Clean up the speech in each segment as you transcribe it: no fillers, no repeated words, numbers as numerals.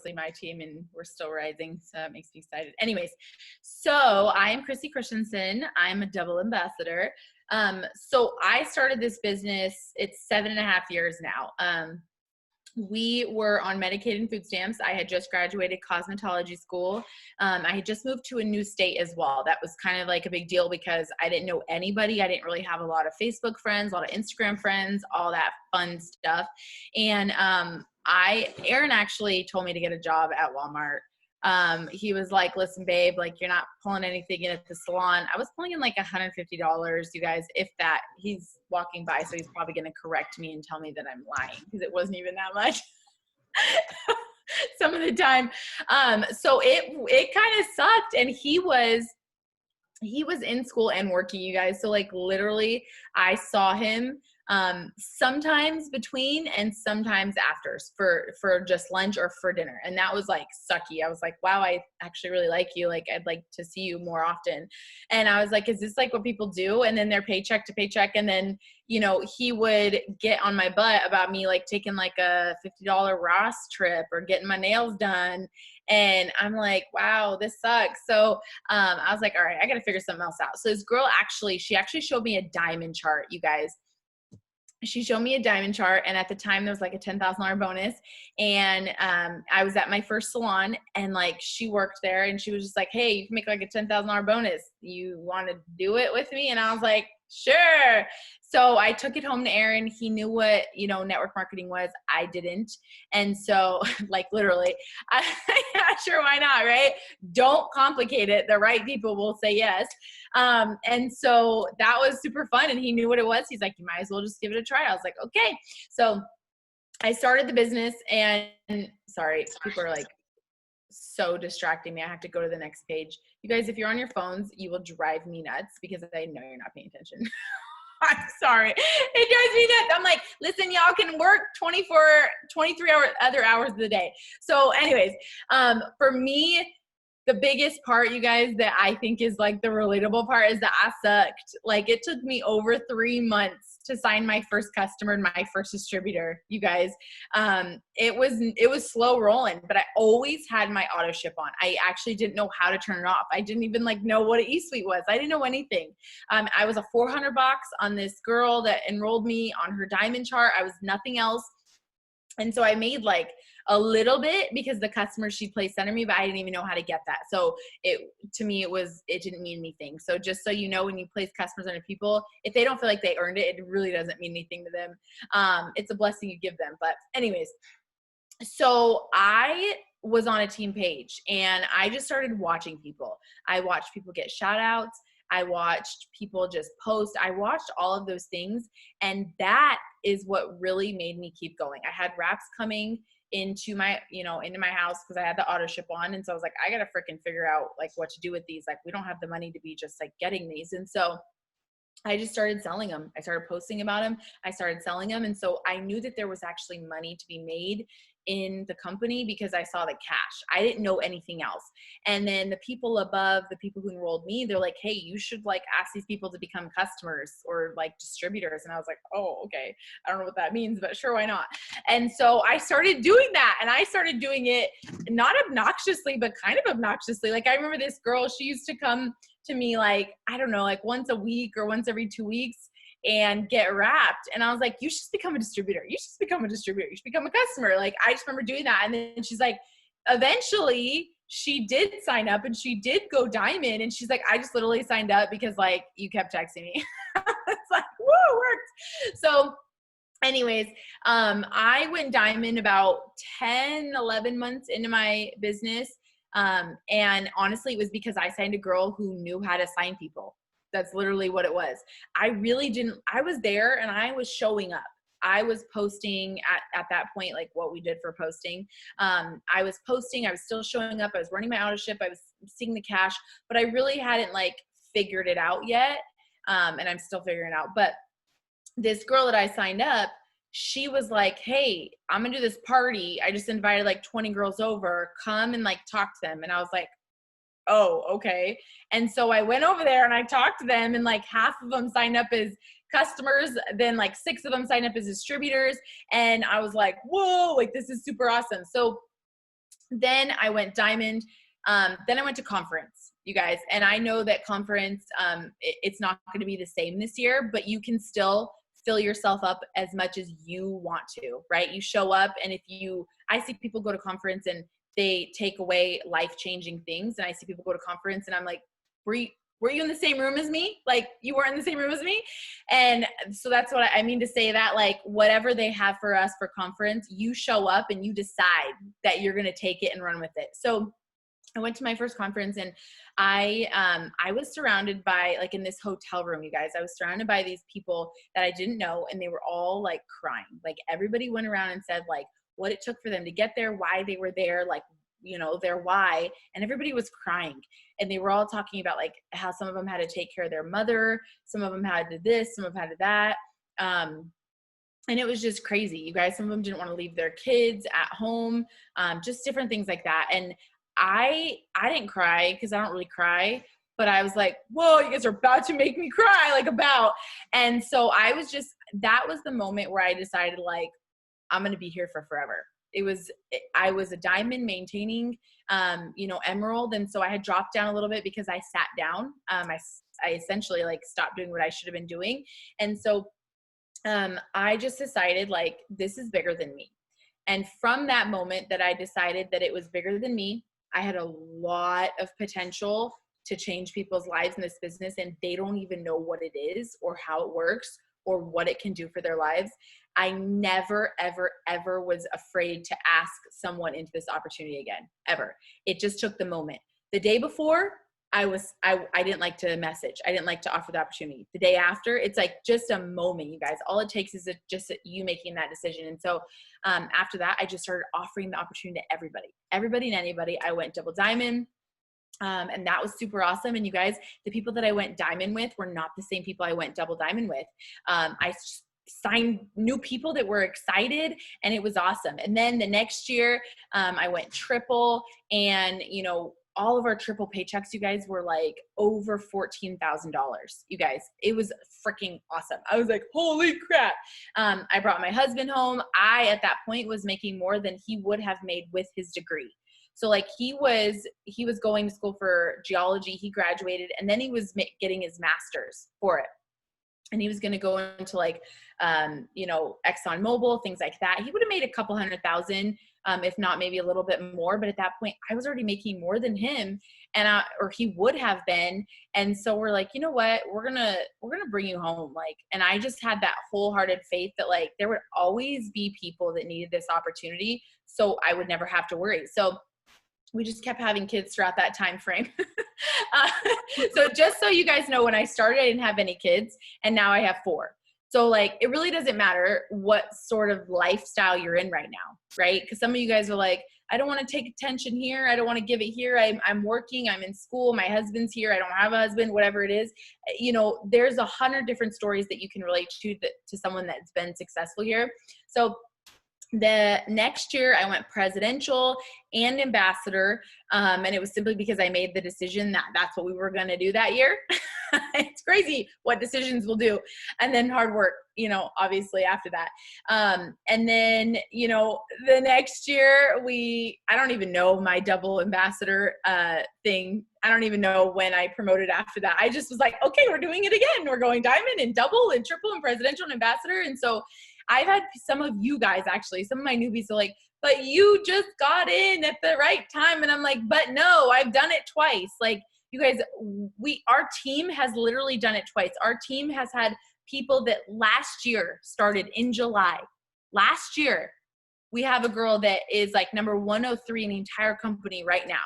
mostly my team, and we're still rising. So that makes me excited. Anyways, so I am Christy Christensen. I'm a double ambassador. So I started this business, it's 7.5 years now. We were on Medicaid and food stamps. I had just graduated cosmetology school. I had just moved to a new state as well. That was kind of like a big deal because I didn't know anybody. I didn't really have a lot of Facebook friends, a lot of Instagram friends, all that fun stuff. And Aaron actually told me to get a job at Walmart. He was like, listen, babe, like you're not pulling anything in at the salon. I was pulling in like $150, you guys, if that. He's walking by, so he's probably going to correct me and tell me that I'm lying because it wasn't even that much some of the time. So it kind of sucked. And he was in school and working, you guys. So like literally I saw him sometimes between and sometimes after for just lunch or for dinner. And that was like sucky. I was like, wow, I actually really like you. Like, I'd like to see you more often. And I was like, is this like what people do? And then they're paycheck to paycheck. And then, you know, he would get on my butt about me like taking like a $50 Ross trip or getting my nails done. And I'm like, wow, this sucks. So I was like, all right, I got to figure something else out. So this girl she actually showed me a diamond chart, you guys. She showed me a diamond chart, and at the time there was like a $10,000 bonus. And I was at my first salon, and like she worked there, and she was just like, hey, you can make like a $10,000 bonus. You want to do it with me? And I was like, sure. So I took it home to Aaron. He knew what, you know, network marketing was. I didn't. And so like literally, sure, why not, right? Don't complicate it. The right people will say yes. And so that was super fun. And he knew what it was. He's like, you might as well just give it a try. I was like, okay. So I started the business, and sorry, people are like so distracting me. I have to go to the next page. You guys, if you're on your phones, you will drive me nuts because I know you're not paying attention. I'm sorry. It drives me nuts. I'm like, listen, y'all can work 23 other hours of the day. So anyways, for me, the biggest part, you guys, that I think is like the relatable part is that I sucked. Like it took me over 3 months to sign my first customer and my first distributor, you guys. It was slow rolling, but I always had my auto ship on. I actually didn't know how to turn it off. I didn't even like know what an e-suite was. I didn't know anything. I was a 400 box on this girl that enrolled me on her diamond chart. I was nothing else. And so I made like a little bit because the customers she placed under me, but I didn't even know how to get that. So to me, it didn't mean anything. So just so you know, when you place customers under people, if they don't feel like they earned it, it really doesn't mean anything to them. It's a blessing you give them. But anyways, so I was on a team page and I just started watching people. I watched people get shout outs. I watched people just post. I watched all of those things. And that is what really made me keep going. I had wraps coming into my house because I had the auto ship on. And so I was like, I got to freaking figure out like what to do with these. Like we don't have the money to be just like getting these. And so I just started selling them. I started posting about them. I started selling them. And so I knew that there was actually money to be made in the company because I saw the cash. I didn't know anything else. And then the people above, the people who enrolled me, they're like, hey, you should like ask these people to become customers or like distributors. And I was like, oh, okay. I don't know what that means, but sure, why not? And so I started doing that, and I started doing it not obnoxiously, but kind of obnoxiously. Like I remember this girl, she used to come to me like, I don't know, like once a week or once every 2 weeks and get wrapped. And I was like, you should become a distributor. You should become a distributor. You should become a customer. Like, I just remember doing that. And then she's like, eventually she did sign up and she did go diamond. And she's like, I just literally signed up because like you kept texting me. It's like, woo, worked. So anyways, I went diamond about 10, 11 months into my business. And honestly, it was because I signed a girl who knew how to sign people. That's literally what it was. I was there and I was showing up. I was posting at that point, like what we did for posting. I was posting, I was still showing up. I was running my auto ship. I was seeing the cash, but I really hadn't like figured it out yet. And I'm still figuring it out. But this girl that I signed up, she was like, hey, I'm gonna do this party. I just invited like 20 girls over, come and like talk to them. And I was like, oh, okay. And so I went over there and I talked to them, and like half of them signed up as customers. Then like 6 of them signed up as distributors. And I was like, whoa, like this is super awesome. So Then I went diamond. Then I went to conference, you guys. And I know that conference, it's not going to be the same this year, but you can still fill yourself up as much as you want to, right? You show up, and I see people go to conference and they take away life-changing things. And I see people go to conference and I'm like, were you in the same room as me? Like, you weren't in the same room as me? And so that's what I mean to say, that like whatever they have for us for conference, you show up and you decide that you're going to take it and run with it. So I went to my first conference, and I was surrounded by, like, in this hotel room, you guys, I was surrounded by these people that I didn't know, and they were all like crying. Like, everybody went around and said like what it took for them to get there, why they were there, like, you know, their why, and everybody was crying. And they were all talking about like how some of them had to take care of their mother, some of them had to this, some of them had to that. And it was just crazy, you guys. Some of them didn't want to leave their kids at home, just different things like that. And I didn't cry because I don't really cry, but I was like, whoa, you guys are about to make me cry, like about. And so that was the moment where I decided like, I'm going to be here for forever. I was a diamond maintaining, emerald. And so I had dropped down a little bit because I sat down. I essentially like stopped doing what I should have been doing. And so I just decided like, this is bigger than me. And from that moment that I decided that it was bigger than me, I had a lot of potential to change people's lives in this business, and they don't even know what it is or how it works or what it can do for their lives. I never, ever, ever was afraid to ask someone into this opportunity again, ever. It just took the moment. The day before, I didn't like to message. I didn't like to offer the opportunity. The day after, it's like just a moment, you guys. All it takes is just you making that decision. And so after that, I just started offering the opportunity to everybody and anybody. I went double diamond. And that was super awesome. And you guys, the people that I went diamond with were not the same people I went double diamond with. I signed new people that were excited, and it was awesome. And then the next year, I went triple, and all of our triple paychecks, you guys, were like over $14,000. You guys, it was freaking awesome. I was like, holy crap. I brought my husband home. I, at that point, was making more than he would have made with his degree. So like he was going to school for geology. He graduated, and then he was getting his master's for it. And he was going to go into like, Exxon Mobil, things like that. He would have made a couple $100,000, if not maybe a little bit more. But at that point, I was already making more than him, or he would have been. And so we're like, you know what, we're gonna bring you home. Like, and I just had that wholehearted faith that like there would always be people that needed this opportunity, so I would never have to worry. So we just kept having kids throughout that time frame. So just so you guys know, when I started, I didn't have any kids, and now I have 4. So like, it really doesn't matter what sort of lifestyle you're in right now, right? Because some of you guys are like, I don't want to take attention here. I don't want to give it here. I'm working, I'm in school, my husband's here, I don't have a husband, whatever it is. There's 100 different stories that you can relate to someone that's been successful here. So the next year I went presidential and ambassador. And it was simply because I made the decision that that's what we were going to do that year. It's crazy what decisions we'll do. And then hard work, obviously after that. And then, the next year I don't even know my double ambassador thing. I don't even know when I promoted after that. I just was like, okay, we're doing it again. We're going diamond and double and triple and presidential and ambassador. And so I've had some of you guys, actually, some of my newbies are like, but you just got in at the right time. And I'm like, but no, I've done it twice. Like, you guys, our team has literally done it twice. Our team has had people that last year started in July. Last year, we have a girl that is like number 103 in the entire company right now.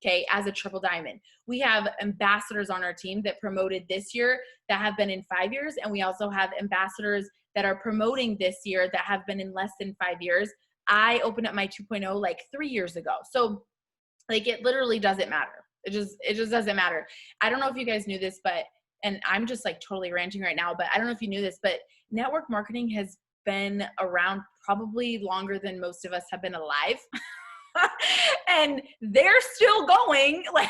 Okay, as a triple diamond. We have ambassadors on our team that promoted this year that have been in 5 years. And we also have ambassadors that are promoting this year that have been in less than 5 years. I opened up my 2.0 like 3 years ago. So like, it literally doesn't matter. It just doesn't matter. I don't know if you guys knew this, and I'm just like totally ranting right now, but I don't know if you knew this, but network marketing has been around probably longer than most of us have been alive. And they're still going. Like,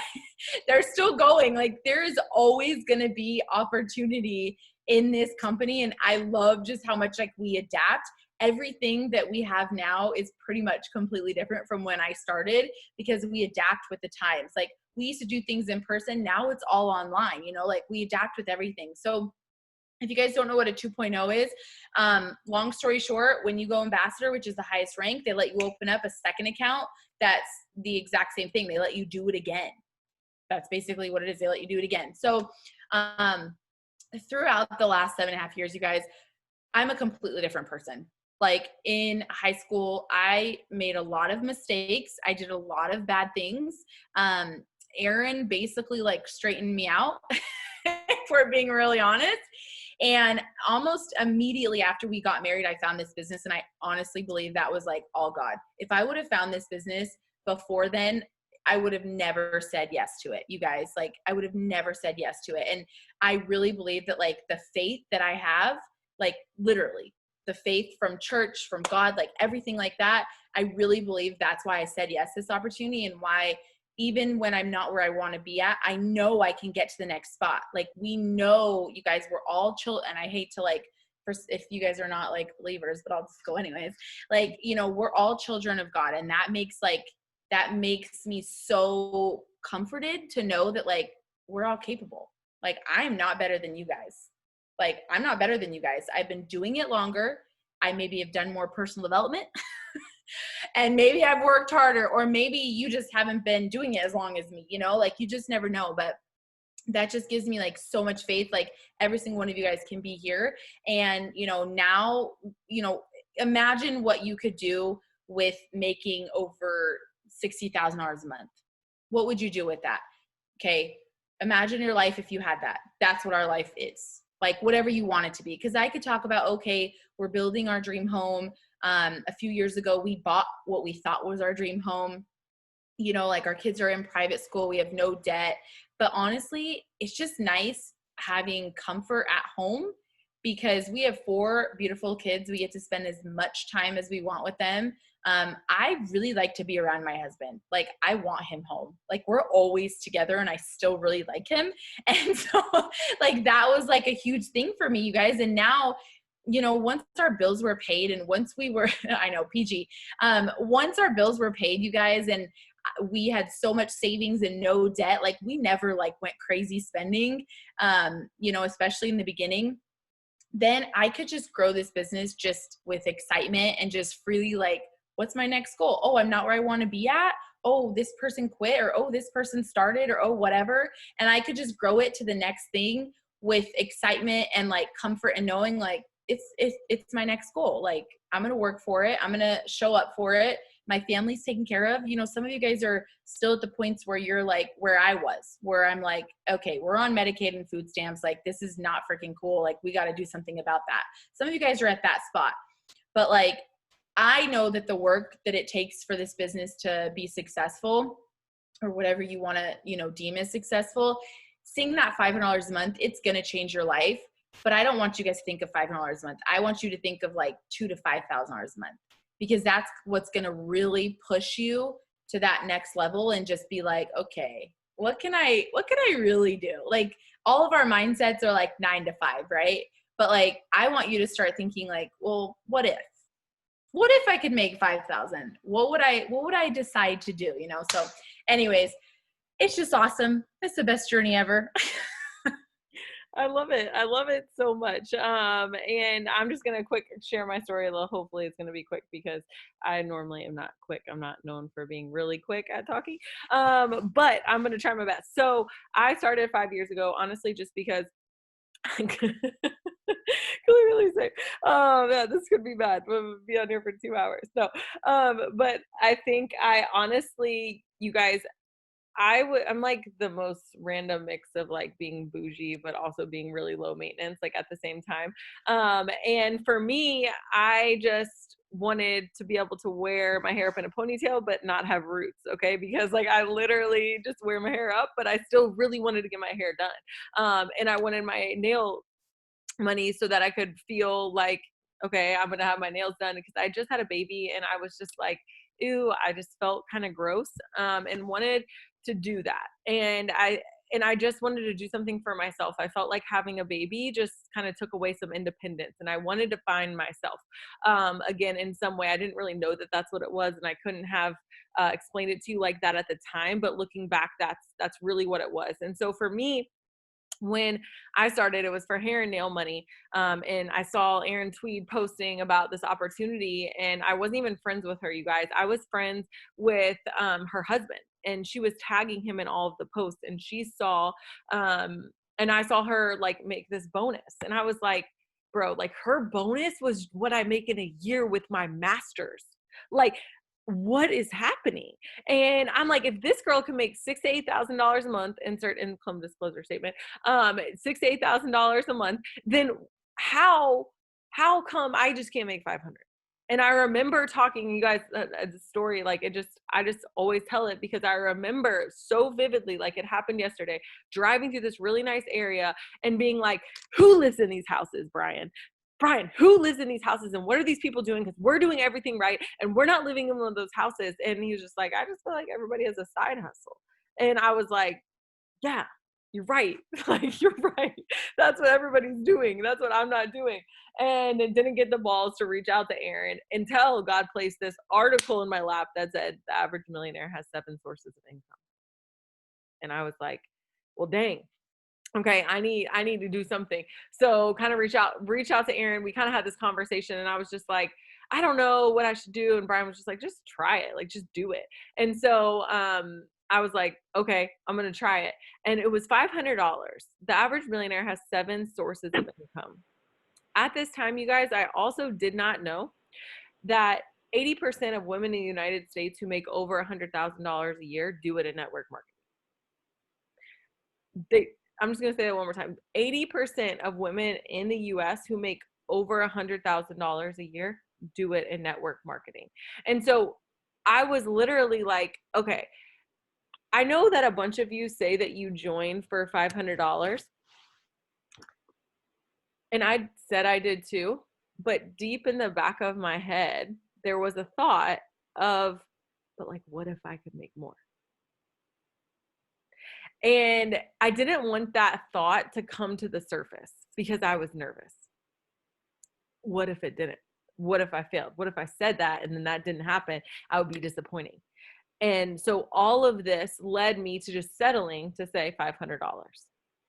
they're still going. Like, there's always going to be opportunity in this company. And I love just how much like we adapt. everything that we have now is pretty much completely different from when I started, because we adapt with the times. Like, we used to do things in person. Now it's all online, you know, like we adapt with everything. So if you guys don't know what a 2.0 is, long story short, when you go ambassador, which is the highest rank, they let you open up a second account. That's the exact same thing. They let you do it again. That's basically what it is. They let you do it again. So throughout the last 7.5 years, you guys, I'm a completely different person. Like, in high school, I made a lot of mistakes. I did a lot of bad things. Aaron basically like straightened me out, if we're being really honest. And almost immediately after we got married, I found this business. And I honestly believe that was like all God. If I would have found this business before then, I would have never said yes to it. You guys, like, I would have never said yes to it. And I really believe that, like, the faith that I have, like, literally the faith from church, from God, like everything like that, I really believe that's why I said yes to this opportunity, and why even when I'm not where I want to be at, I know I can get to the next spot. Like, we know, you guys, we're all chill. And I hate to, like, if you guys are not like believers, but I'll just go anyways. Like, you know, we're all children of God. And that makes me so comforted to know that, like, we're all capable. Like, I'm not better than you guys. Like, I'm not better than you guys. I've been doing it longer. I maybe have done more personal development. And maybe I've worked harder, or maybe you just haven't been doing it as long as me, you know, like, you just never know. But that just gives me like so much faith. Like, every single one of you guys can be here. And, you know, now, you know, imagine what you could do with making over $60,000 a month. What would you do with that? Okay. Imagine your life if you had that. That's what our life is. Like, whatever you want it to be. Because I could talk about, okay, we're building our dream home. A few years ago, we bought what we thought was our dream home. You know, like, our kids are in private school. We have no debt. But honestly, it's just nice having comfort at home, because we have 4 beautiful kids. We get to spend as much time as we want with them. I really like to be around my husband. Like, I want him home. Like, we're always together, and I still really like him. And so, like, that was like a huge thing for me, you guys. And now, you know, once our bills were paid, and once we were, I know, PG, once our bills were paid, you guys, and we had so much savings and no debt, like, we never like went crazy spending, you know, especially in the beginning. Then I could just grow this business just with excitement and just freely, like, what's my next goal? Oh, I'm not where I want to be at. Oh, this person quit, or oh, this person started, or oh, whatever. And I could just grow it to the next thing with excitement and like comfort, and knowing like it's my next goal. Like, I'm going to work for it. I'm going to show up for it. My family's taken care of. You know, some of you guys are still at the points where you're like where I was, where I'm like, okay, we're on Medicaid and food stamps. Like, this is not freaking cool. Like, we got to do something about that. Some of you guys are at that spot. But like, I know that the work that it takes for this business to be successful, or whatever you want to, you know, deem as successful, seeing that $500 a month, it's going to change your life. But I don't want you guys to think of $500 a month. I want you to think of like $2,000 to $5,000 a month, because that's what's going to really push you to that next level, and just be like, okay, what can I really do? Like, all of our mindsets are like 9 to 5, right? But like, I want you to start thinking like, well, what if I could make 5,000? What would I decide to do? You know? So anyways, it's just awesome. It's the best journey ever. I love it. I love it so much. And I'm just going to quick share my story a little. Hopefully it's going to be quick, because I normally am not quick. I'm not known for being really quick at talking. But I'm going to try my best. So I started 5 years ago, honestly, just because can we really say, yeah, this could be bad. We'll be on here for 2 hours. No. But I think I honestly, you guys, I'm like the most random mix of like being bougie, but also being really low maintenance, like at the same time. And for me, I just wanted to be able to wear my hair up in a ponytail, but not have roots. Okay. Because like, I literally just wear my hair up, but I still really wanted to get my hair done. And I wanted my nail money so that I could feel like, okay, I'm going to have my nails done, because I just had a baby and I was just like, ew, I just felt kind of gross, and wanted to do that. And and I just wanted to do something for myself. I felt like having a baby just kind of took away some independence, and I wanted to find myself again in some way. I didn't really know that that's what it was, and I couldn't have explained it to you like that at the time. But looking back, that's really what it was. And so for me, when I started, it was for hair and nail money. And I saw Erin Tweed posting about this opportunity, and I wasn't even friends with her, you guys. I was friends with her husband, and she was tagging him in all of the posts, and she saw, and I saw her like make this bonus, and I was like, bro, like her bonus was what I make in a year with my master's. Like, what is happening? And I'm like, if this girl can make $6,000 to $8,000 a month, insert income disclosure statement, $6,000 to $8,000 a month, then how come I just can't make 500? And I remember talking, you guys, the story, like I just always tell it because I remember so vividly, like it happened yesterday, driving through this really nice area and being like, who lives in these houses, Brian, who lives in these houses and what are these people doing? Because we're doing everything right and we're not living in one of those houses. And he was just like, I just feel like everybody has a side hustle. And I was like, yeah, you're right. Like, you're right. That's what everybody's doing. That's what I'm not doing. And it didn't get the balls to reach out to Erin until God placed this article in my lap that said the average millionaire has 7 sources of income. And I was like, well, dang. Okay, I need to do something. So kind of reach out to Erin. We kind of had this conversation, and I was just like, I don't know what I should do. And Brian was just like, just try it, like just do it. And so I was like, okay, I'm gonna try it. And it was $500. The average millionaire has 7 sources of income. At this time, you guys, I also did not know that 80% of women in the United States who make over $100,000 a year do it in network marketing. I'm just going to say that one more time. 80% of women in the US who make over $100,000 a year do it in network marketing. And so I was literally like, okay, I know that a bunch of you say that you joined for $500. And I said I did too. But deep in the back of my head, there was a thought of, but like, what if I could make more? And I didn't want that thought to come to the surface because I was nervous. What if it didn't? What if I failed? What if I said that and then that didn't happen? I would be disappointing. And so all of this led me to just settling to say $500.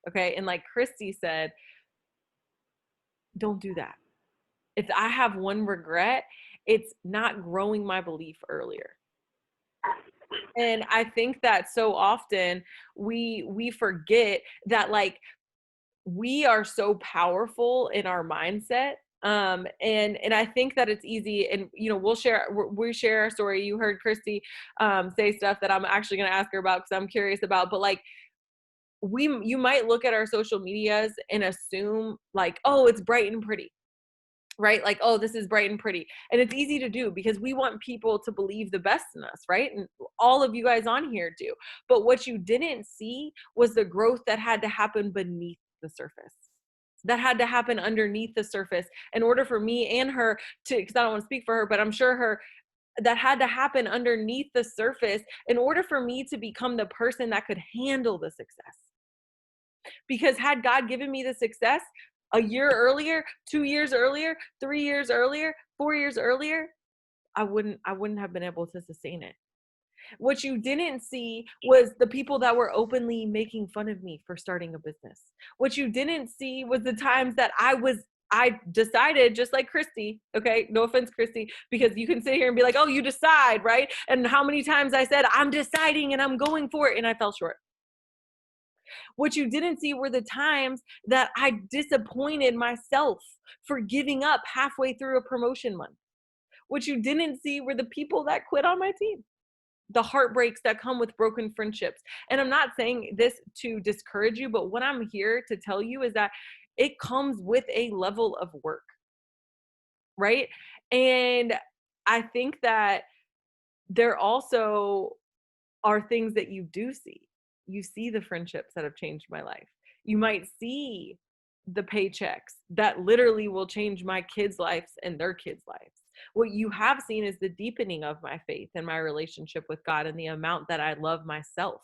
Okay. And like Christy said, don't do that. If I have one regret, it's not growing my belief earlier. And I think that so often we forget that like we are so powerful in our mindset. And I think that it's easy, and you know, we share our story. You heard Christy say stuff that I'm actually going to ask her about because I'm curious about, but like you might look at our social medias and assume like, oh, it's bright and pretty, right? Like, oh, this is bright and pretty. And it's easy to do because we want people to believe the best in us, right? And all of you guys on here do. But what you didn't see was the growth that had to happen beneath the surface. That had to happen underneath the surface in order for me and her to, because I don't want to speak for her, but I'm sure her, that had to happen underneath the surface in order for me to become the person that could handle the success. Because had God given me the success a year earlier, 2 years earlier, 3 years earlier, 4 years earlier, I wouldn't have been able to sustain it. What you didn't see was the people that were openly making fun of me for starting a business. What you didn't see was the times that I decided, just like Christy, okay, no offense, Christy, because you can sit here and be like, oh, you decide, right? And how many times I said, I'm deciding and I'm going for it, and I fell short. What you didn't see were the times that I disappointed myself for giving up halfway through a promotion month. What you didn't see were the people that quit on my team, the heartbreaks that come with broken friendships. And I'm not saying this to discourage you, but what I'm here to tell you is that it comes with a level of work, right? And I think that there also are things that you do see. You see the friendships that have changed my life. You might see the paychecks that literally will change my kids' lives and their kids' lives. What you have seen is the deepening of my faith and my relationship with God and the amount that I love myself,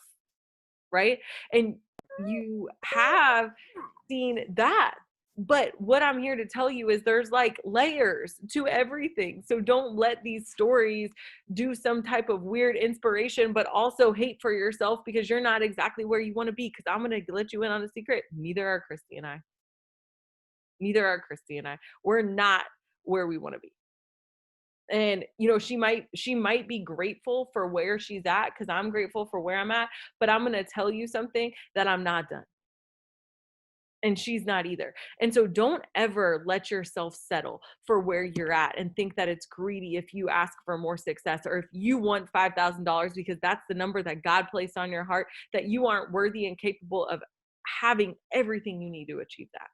right? And you have seen that. But what I'm here to tell you is there's like layers to everything. So don't let these stories do some type of weird inspiration, but also hate for yourself because you're not exactly where you want to be. Because I'm going to let you in on a secret. Neither are Christy and I. Neither are Christy and I. We're not where we want to be. And you know, she might be grateful for where she's at because I'm grateful for where I'm at, but I'm going to tell you something that I'm not done. And she's not either. And so don't ever let yourself settle for where you're at and think that it's greedy if you ask for more success or if you want $5,000 because that's the number that God placed on your heart, that you aren't worthy and capable of having everything you need to achieve that.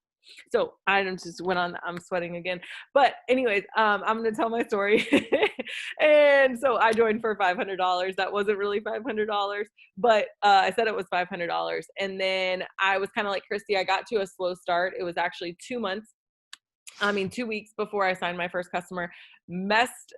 So I just went on, I'm sweating again. But anyways, I'm going to tell my story. And so I joined for $500. That wasn't really $500, but I said it was $500. And then I was kind of like Christy, I got to a slow start. It was actually 2 weeks before I signed my first customer. Messed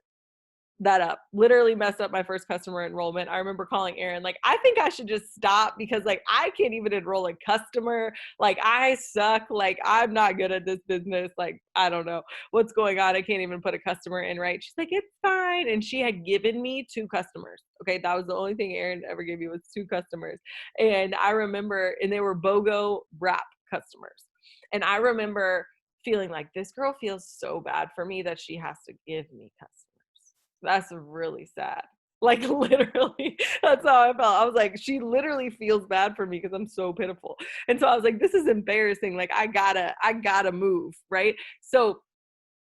that up, literally messed up my first customer enrollment. I remember calling Aaron, like, I think I should just stop because like I can't even enroll a customer. Like I suck. Like I'm not good at this business. Like I don't know what's going on. I can't even put a customer in right. She's like, it's fine. And she had given me 2 customers. Okay. That was the only thing Aaron ever gave me was 2 customers. And I remember, and they were BOGO wrap customers. And I remember feeling like this girl feels so bad for me that she has to give me customers. That's really sad. Like literally, that's how I felt. I was like, she literally feels bad for me because I'm so pitiful. And so I was like, this is embarrassing. Like I gotta move. Right. So,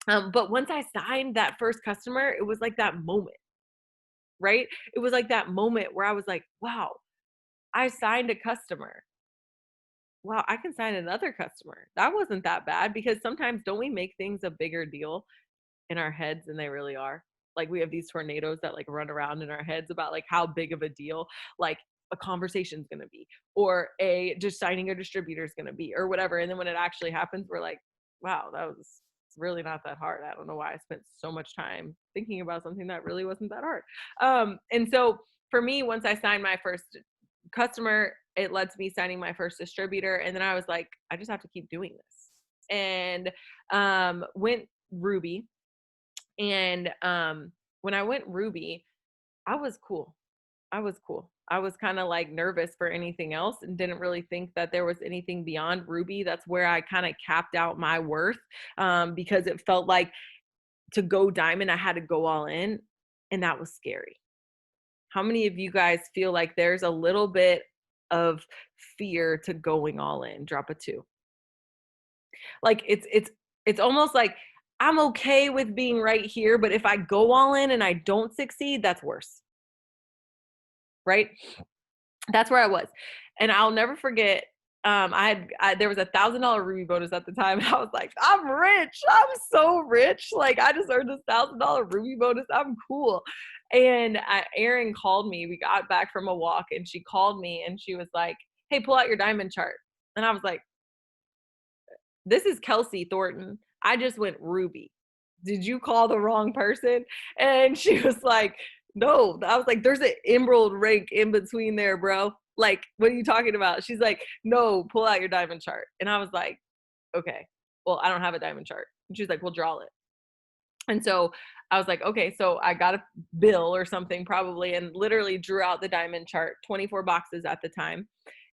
but once I signed that first customer, it was like that moment, right? It was like that moment where I was like, wow, I signed a customer. Wow, I can sign another customer. That wasn't that bad because sometimes don't we make things a bigger deal in our heads than they really are? Like we have these tornadoes that like run around in our heads about like how big of a deal like a conversation is going to be or a just signing a distributor is going to be or whatever. And then when it actually happens, we're like, wow, that was really not that hard. I don't know why I spent so much time thinking about something that really wasn't that hard. And so for me, once I signed my first customer, it led to me signing my first distributor. And then I was like, I just have to keep doing this. And went Ruby. And when I went Ruby, I was cool. I was cool. I was kind of like nervous for anything else and didn't really think that there was anything beyond Ruby. That's where I kind of capped out my worth because it felt like to go diamond, I had to go all in. And that was scary. How many of you guys feel like there's a little bit of fear to going all in? Drop a 2. Like it's almost like I'm okay with being right here, but if I go all in and I don't succeed, that's worse. Right? That's where I was. And I'll never forget, there was $1,000 Ruby bonus at the time. And I was like, I'm rich. I'm so rich. Like I just earned this $1,000 Ruby bonus. I'm cool. And Erin called me. We got back from a walk and she called me and she was like, hey, pull out your diamond chart. And I was like, this is Kelsey Thornton. I just went Ruby. Did you call the wrong person? And she was like, no. I was like, there's an emerald rank in between there, bro. Like, what are you talking about? She's like, no, pull out your diamond chart. And I was like, okay, well, I don't have a diamond chart. And she was like, well, draw it. And so I was like, okay, so I got a bill or something probably and literally drew out the diamond chart, 24 boxes at the time.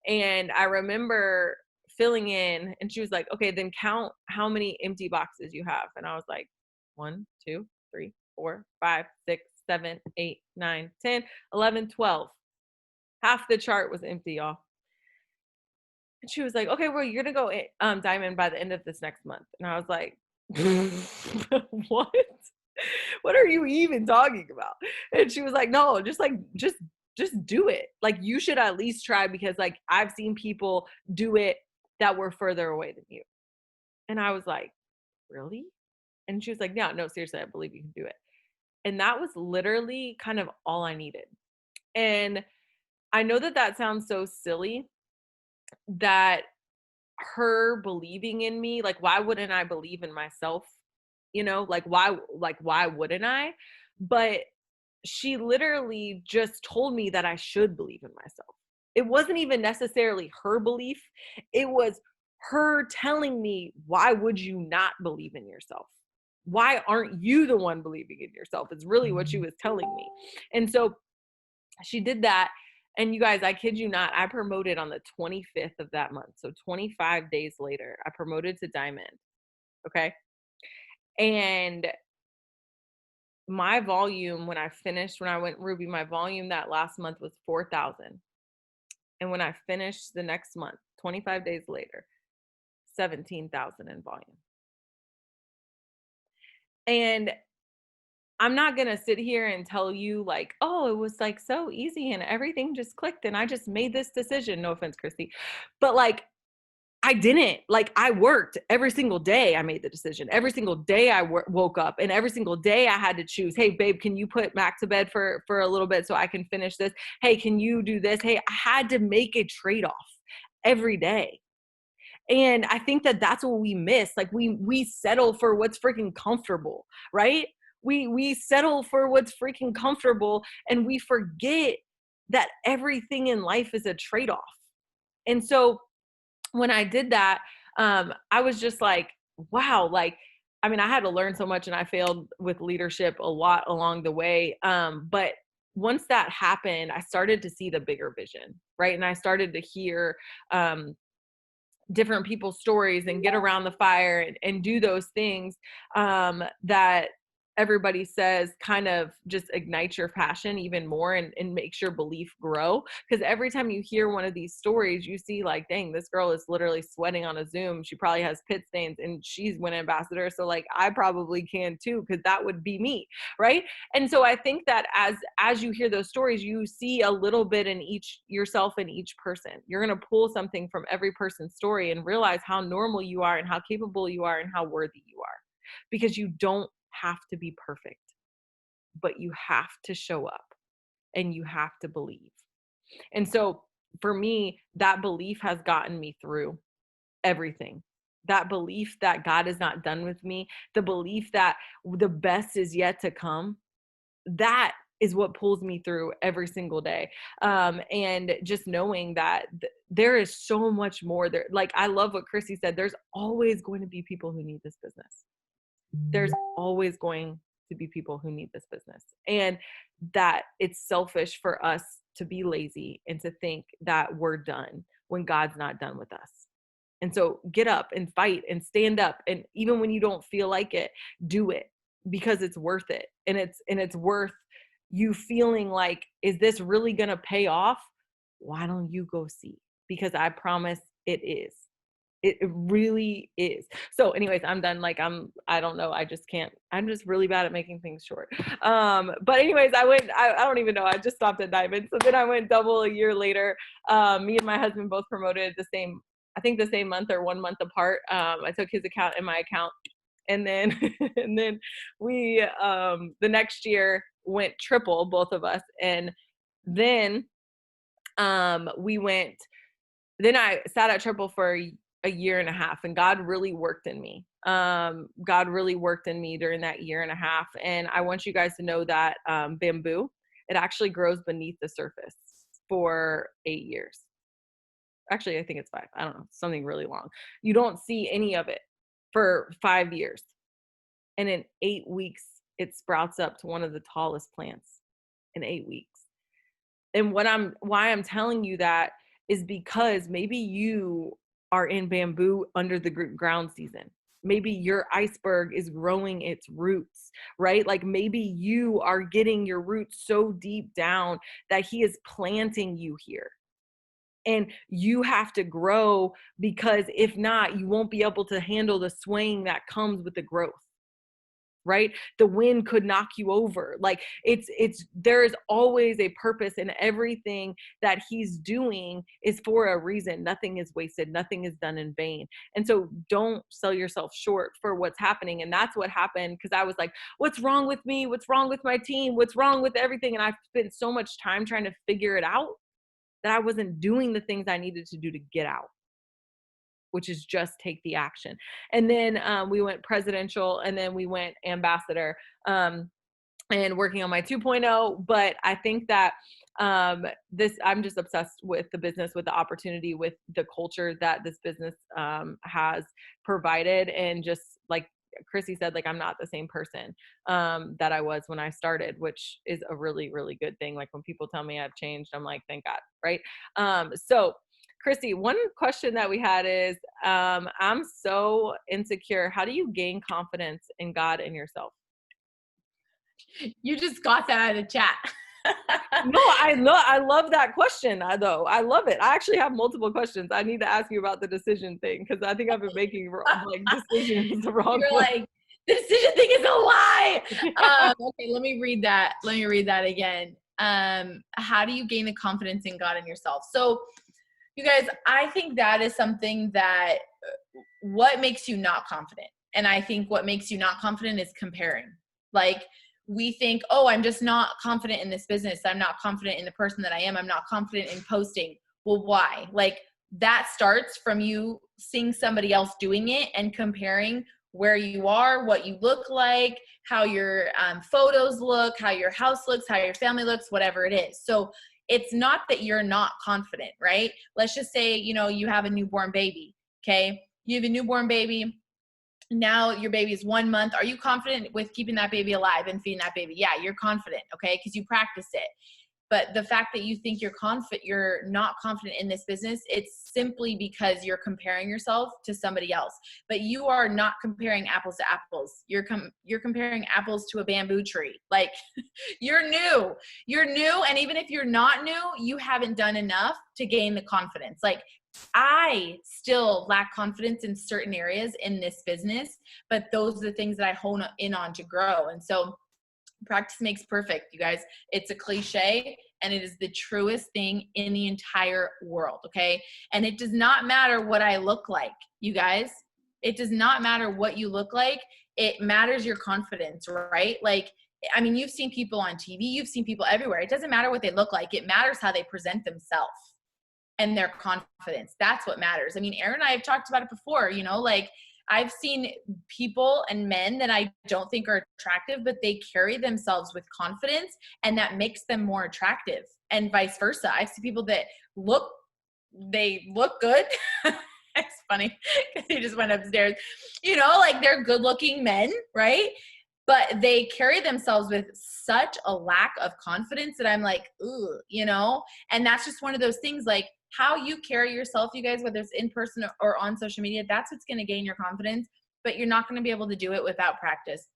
And I remember filling in and she was like, okay, then count how many empty boxes you have. And I was like, 1, 2, 3, 4, 5, 6, 7, 8, 9, 10, 11, 12. Half the chart was empty, y'all. And she was like, okay, well, you're going to go diamond by the end of this next month. And I was like, what? What are you even talking about? And she was like, no, just do it. Like you should at least try because like I've seen people do it that were further away than you. And I was like, really? And she was like, no, seriously, I believe you can do it. And that was literally kind of all I needed. And I know that sounds so silly that her believing in me, like why wouldn't I believe in myself? You know, like why wouldn't I? But she literally just told me that I should believe in myself. It wasn't even necessarily her belief. It was her telling me, why would you not believe in yourself? Why aren't you the one believing in yourself? Is really what she was telling me. And so she did that. And you guys, I kid you not, I promoted on the 25th of that month. So 25 days later, I promoted to diamond. Okay. And my volume, when I went Ruby, my volume that last month was 4,000. And when I finished the next month, 25 days later, 17,000 in volume. And I'm not going to sit here and tell you like, oh, it was like so easy and everything just clicked and I just made this decision. No offense, Christy. But like, I didn't. Like, I worked every single day. I made the decision. Every single day I woke up, and every single day I had to choose, hey, babe, can you put Mac to bed for a little bit so I can finish this? Hey, can you do this? Hey, I had to make a trade-off every day. And I think that that's what we miss. Like we settle for what's freaking comfortable, right? We settle for what's freaking comfortable, and we forget that everything in life is a trade-off. And so when I did that, I was just like, wow, like, I mean, I had to learn so much, and I failed with leadership a lot along the way. But once that happened, I started to see the bigger vision, right? And I started to hear different people's stories and get around the fire and do those things that everybody says kind of just ignites your passion even more and makes your belief grow. Because every time you hear one of these stories, you see like, dang, this girl is literally sweating on a Zoom. She probably has pit stains and she's win ambassador. So like, I probably can too, because that would be me, right? And so I think that as you hear those stories, you see a little bit in yourself in each person. You're going to pull something from every person's story and realize how normal you are and how capable you are and how worthy you are. Because you don't have to be perfect, but you have to show up and you have to believe. And so for me, that belief has gotten me through everything. That belief that God is not done with me, the belief that the best is yet to come, that is what pulls me through every single day. And just knowing that there is so much more there. Like, I love what Christy said. There's always going to be people who need this business. There's always going to be people who need this business, and that it's selfish for us to be lazy and to think that we're done when God's not done with us. And so get up and fight and stand up. And even when you don't feel like it, do it, because it's worth it. And it's worth you feeling like, is this really going to pay off? Why don't you go see? Because I promise it is. It really is. So anyways, I'm done. Like I don't know. I just can't, I'm just really bad at making things short. But anyways, I don't even know. I just stopped at diamond. So then I went double a year later. Me and my husband both promoted the same month or 1 month apart. I took his account and my account. And then, and then we, the next year went triple, both of us. And then, then I sat at triple for a year and a half, and God really worked in me. God really worked in me during that year and a half. And I want you guys to know that bamboo, it actually grows beneath the surface for 8 years. Actually, I think it's 5. I don't know, something really long. You don't see any of it for 5 years. And in 8 weeks, it sprouts up to one of the tallest plants in 8 weeks. And why I'm telling you that is because maybe you are in bamboo under the ground season. Maybe your iceberg is growing its roots, right? Like maybe you are getting your roots so deep down that he is planting you here. And you have to grow, because if not, you won't be able to handle the swaying that comes with the growth. Right? The wind could knock you over. Like there is always a purpose, and everything that he's doing is for a reason. Nothing is wasted. Nothing is done in vain. And so don't sell yourself short for what's happening. And that's what happened, because I was like, what's wrong with me? What's wrong with my team? What's wrong with everything? And I've spent so much time trying to figure it out that I wasn't doing the things I needed to do to get out, which is just take the action. And then we went presidential, and then we went ambassador, and working on my 2.0. But I think that I'm just obsessed with the business, with the opportunity, with the culture that this business has provided. And just like Chrissy said, like, I'm not the same person that I was when I started, which is a really, really good thing. Like when people tell me I've changed, I'm like, thank God. Right. So Christy, one question that we had is, I'm so insecure. How do you gain confidence in God and yourself? You just got that out of the chat. No, I love that question though. I love it. I actually have multiple questions. I need to ask you about the decision thing because I think I've been making like decisions the wrong You're way. like, the decision thing is a lie. Okay, let me read that. Let me read that again. How do you gain the confidence in God and yourself? So, you guys, I think that is something that what makes you not confident? And I think what makes you not confident is comparing. Like, we think, oh, I'm just not confident in this business. I'm not confident in the person that I am. I'm not confident in posting. Well, why? Like, that starts from you seeing somebody else doing it and comparing where you are, what you look like, how your photos look, how your house looks, how your family looks, whatever it is. So it's not that you're not confident, right? Let's just say, you have a newborn baby, okay? You have a newborn baby. Now your baby is 1 month. Are you confident with keeping that baby alive and feeding that baby? Yeah, you're confident, okay? Because you practice it. But the fact that you think you're not confident in this business, it's simply because you're comparing yourself to somebody else. But you are not comparing apples to apples. You're comparing apples to a bamboo tree. Like, you're new. And even if you're not new, you haven't done enough to gain the confidence. Like, I still lack confidence in certain areas in this business, but those are the things that I hone in on to grow. And so practice makes perfect, you guys. It's a cliche and it is the truest thing in the entire world, okay? And it does not matter what I look like, you guys. It does not matter what you look like. It matters your confidence, right? Like, I mean, you've seen people on TV, you've seen people everywhere. It doesn't matter what they look like. It matters how they present themselves and their confidence. That's what matters. I mean, Aaron and I have talked about it before, like, I've seen people and men that I don't think are attractive, but they carry themselves with confidence and that makes them more attractive, and vice versa. I've seen people that look good. It's funny because he just went upstairs, like, they're good looking men, right? But they carry themselves with such a lack of confidence that I'm like, ooh, and that's just one of those things, like, how you carry yourself, you guys, whether it's in person or on social media, that's what's going to gain your confidence, but you're not going to be able to do it without practice.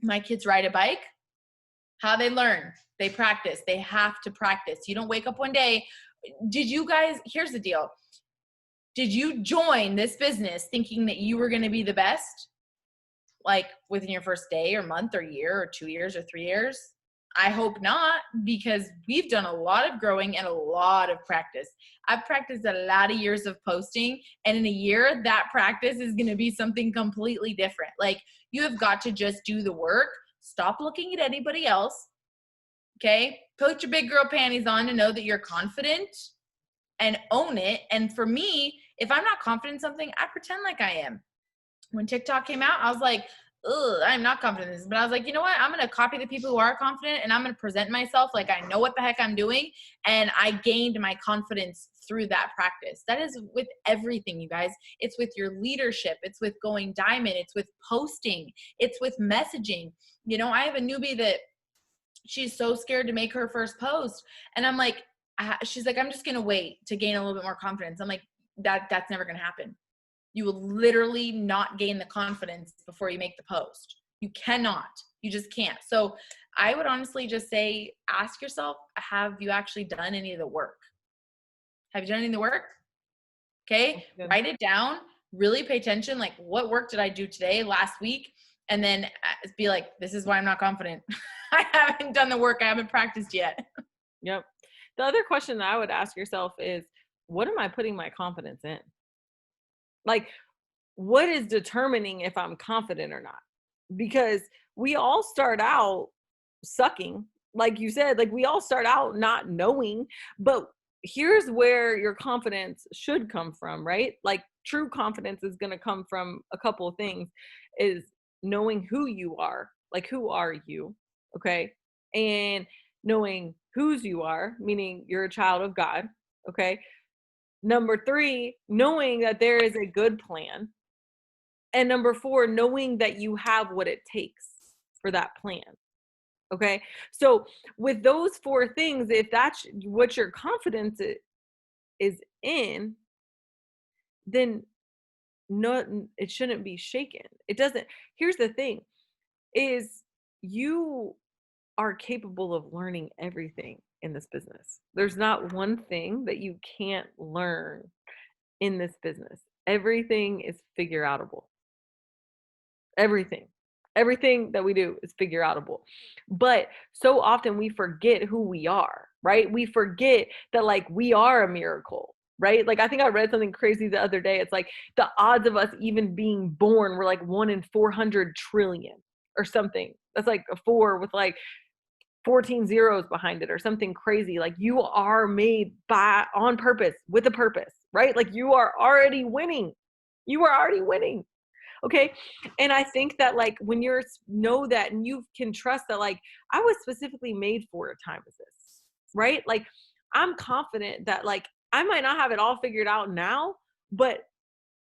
My kids ride a bike. How they learn? They practice. They have to practice. You don't wake up one day. Here's the deal. Did you join this business thinking that you were going to be the best? Like within your first day or month or year or 2 years or 3 years? I hope not, because we've done a lot of growing and a lot of practice. I've practiced a lot of years of posting, and in a year, that practice is going to be something completely different. Like, you have got to just do the work. Stop looking at anybody else. Okay? Put your big girl panties on to know that you're confident and own it. And for me, if I'm not confident in something, I pretend like I am. When TikTok came out, I was like, ugh, I'm not confident in this. But I was like, you know what? I'm going to copy the people who are confident and I'm going to present myself like I know what the heck I'm doing. And I gained my confidence through that practice. That is with everything, you guys. It's with your leadership. It's with going diamond. It's with posting. It's with messaging. I have a newbie that she's so scared to make her first post. And I'm like, she's like, I'm just going to wait to gain a little bit more confidence. I'm like, that's never going to happen. You will literally not gain the confidence before you make the post. You cannot. You just can't. So I would honestly just say, ask yourself, have you actually done any of the work? Have you done any of the work? Okay. Write it down. Really pay attention. Like, what work did I do today, last week? And then be like, this is why I'm not confident. I haven't done the work. I haven't practiced yet. Yep. The other question that I would ask yourself is, what am I putting my confidence in? Like, what is determining if I'm confident or not? Because we all start out sucking. Like you said, like, we all start out not knowing, but here's where your confidence should come from, right? Like, true confidence is going to come from a couple of things, is knowing who you are. Like, who are you? Okay. And knowing whose you are, meaning you're a child of God. Okay. Number 3, knowing that there is a good plan. And number 4, knowing that you have what it takes for that plan. Okay. So with those 4 things, if that's what your confidence is in, then no, it shouldn't be shaken. It doesn't. Here's the thing is you are capable of learning everything in this business. There's not one thing that you can't learn in this business. Everything is figure outable. Everything that we do is figure outable. But so often we forget who we are, right? We forget that like we are a miracle, right? Like I think I read something crazy the other day. It's like the odds of us even being born were like 1 in 400 trillion or something. That's like a 4 with like 14 zeros behind it or something crazy. Like you are made on purpose with a purpose, right? Like you are already winning. You are already winning. Okay. And I think that like when you're know that and you can trust that like I was specifically made for a time as this, right? Like I'm confident that like I might not have it all figured out now, but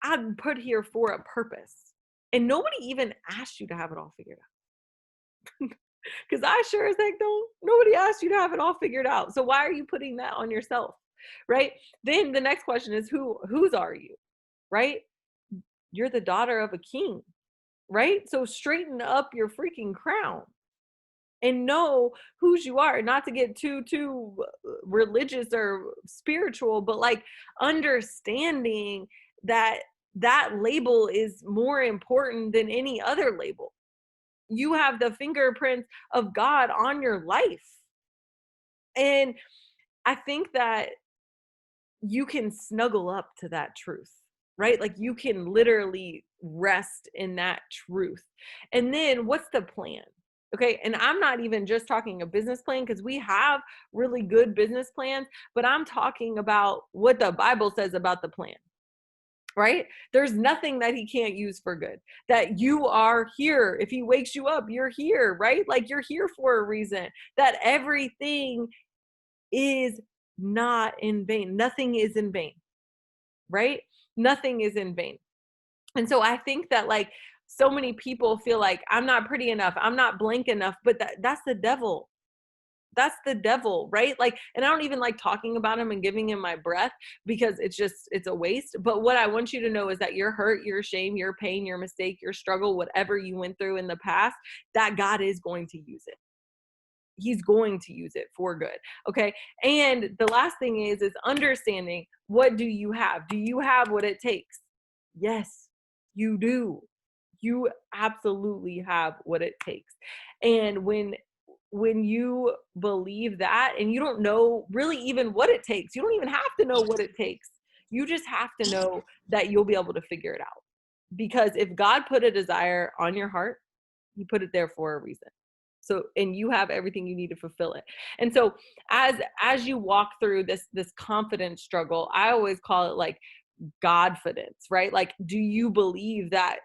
I'm put here for a purpose. And nobody even asked you to have it all figured out. Because I sure as heck don't. Nobody asked you to have it all figured out. So why are you putting that on yourself? Right? Then the next question is whose are you? Right? You're the daughter of a king, right? So straighten up your freaking crown and know whose you are, not to get too religious or spiritual, but like understanding that that label is more important than any other label. You have the fingerprints of God on your life. And I think that you can snuggle up to that truth, right? Like you can literally rest in that truth. And then what's the plan? Okay. And I'm not even just talking a business plan because we have really good business plans, but I'm talking about what the Bible says about the plan, right? There's nothing that he can't use for good, that you are here. If he wakes you up, you're here, right? Like you're here for a reason, that everything is not in vain. Nothing is in vain, right? Nothing is in vain. And so I think that like so many people feel like I'm not pretty enough, I'm not blank enough, but that's the devil. That's the devil, right? Like, and I don't even like talking about him and giving him my breath because it's a waste. But what I want you to know is that your hurt, your shame, your pain, your mistake, your struggle, whatever you went through in the past, that God is going to use it. He's going to use it for good. Okay. And the last thing is understanding, what do you have? Do you have what it takes? Yes, you do. You absolutely have what it takes. And when you believe that, and you don't know really even what it takes, you don't even have to know what it takes. You just have to know that you'll be able to figure it out. Because if God put a desire on your heart, he put it there for a reason. So, and you have everything you need to fulfill it. And so as you walk through this confidence struggle, I always call it like Godfidence, right? Like, do you believe that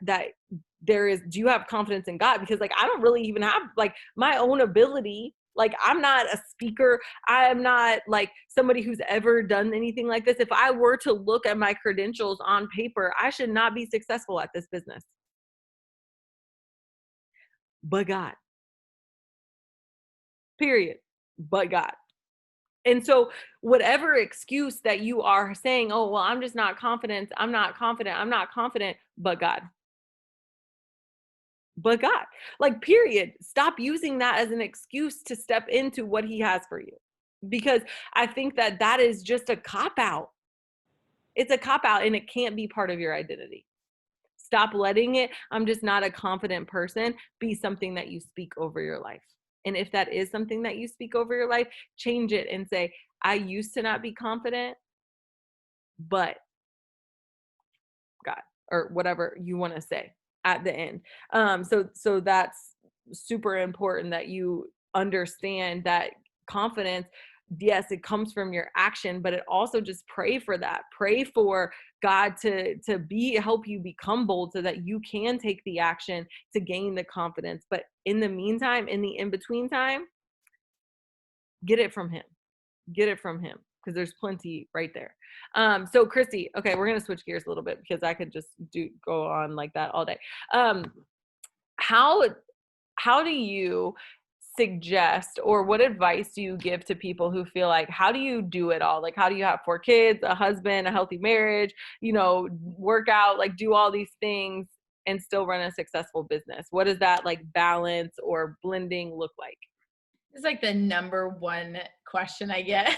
do you have confidence in God? Because like, I don't really even have like my own ability. Like, I'm not a speaker. I'm not like somebody who's ever done anything like this. If I were to look at my credentials on paper, I should not be successful at this business. But God. Period. But God. And so whatever excuse that you are saying, oh, well, I'm just not confident. I'm not confident, but God. But God. Like, period. Stop using that as an excuse to step into what he has for you. Because I think that is just a cop-out. It's a cop-out, and it can't be part of your identity. Stop letting it, I'm just not a confident person, be something that you speak over your life. And if that is something that you speak over your life, change it and say, I used to not be confident, but God, or whatever you want to say at the end. So that's super important that you understand that confidence, yes, it comes from your action, but it also just pray for that. Pray for God to help you become bold so that you can take the action to gain the confidence. But in the meantime, in the in-between time, get it from him. Get it from him, because there's plenty right there. So Christy, okay, we're gonna switch gears a little bit because I could just go on like that all day. How do you suggest, or what advice do you give to people who feel like, how do you do it all? Like, how do you have 4 kids, a husband, a healthy marriage, work out, like do all these things and still run a successful business? What does that like balance or blending look like? It's like the number one question I get.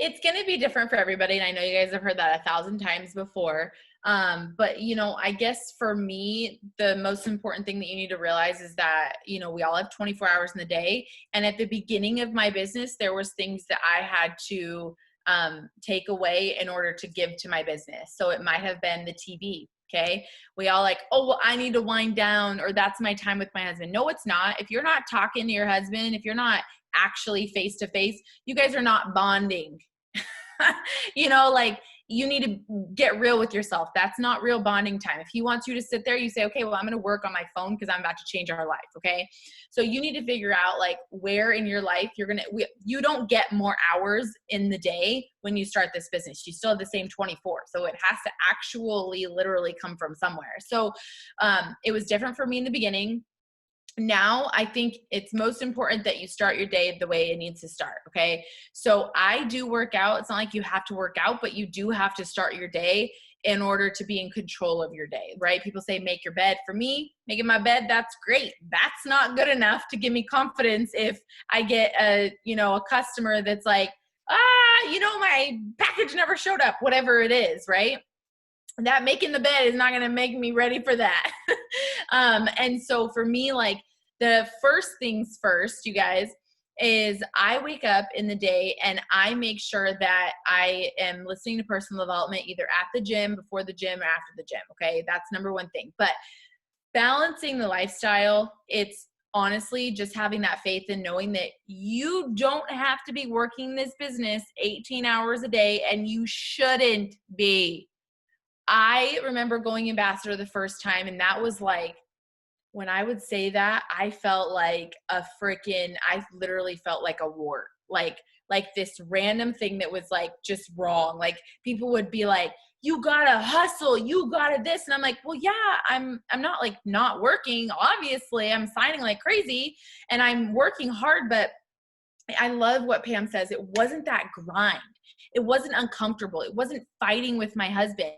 It's going to be different for everybody. And I know you guys have heard that 1,000 times before. But I guess for me, the most important thing that you need to realize is that, we all have 24 hours in the day. And at the beginning of my business, there was things that I had to take away in order to give to my business. So it might have been the TV. Okay. We all like, oh, well, I need to wind down, or that's my time with my husband. No, it's not. If you're not talking to your husband, if you're not actually face to face, you guys are not bonding. Like you need to get real with yourself. That's not real bonding time. If he wants you to sit there, you say, okay, well, I'm going to work on my phone because I'm about to change our life. Okay. So you need to figure out like where in your life you don't get more hours in the day when you start this business. You still have the same 24. So it has to actually literally come from somewhere. So it was different for me in the beginning. Now I think it's most important that you start your day the way it needs to start. Okay. So I do work out. It's not like you have to work out, but you do have to start your day in order to be in control of your day, right? People say, make your bed. For me, making my bed, that's great. That's not good enough to give me confidence if I get a customer that's like, my package never showed up, whatever it is, right? That making the bed is not going to make me ready for that. And so for me, like the first things first, you guys, is I wake up in the day and I make sure that I am listening to personal development either at the gym, before the gym, or after the gym. Okay. That's number one thing. But balancing the lifestyle, it's honestly just having that faith and knowing that you don't have to be working this business 18 hours a day, and you shouldn't be. I remember going ambassador the first time, and that was like, when I would say that, I felt like I literally felt like a wart, like this random thing that was like just wrong. Like people would be like, you gotta hustle, you gotta this. And I'm like, well, yeah, I'm not like not working. Obviously I'm signing like crazy and I'm working hard, but I love what Pam says. It wasn't that grind. It wasn't uncomfortable. It wasn't fighting with my husband.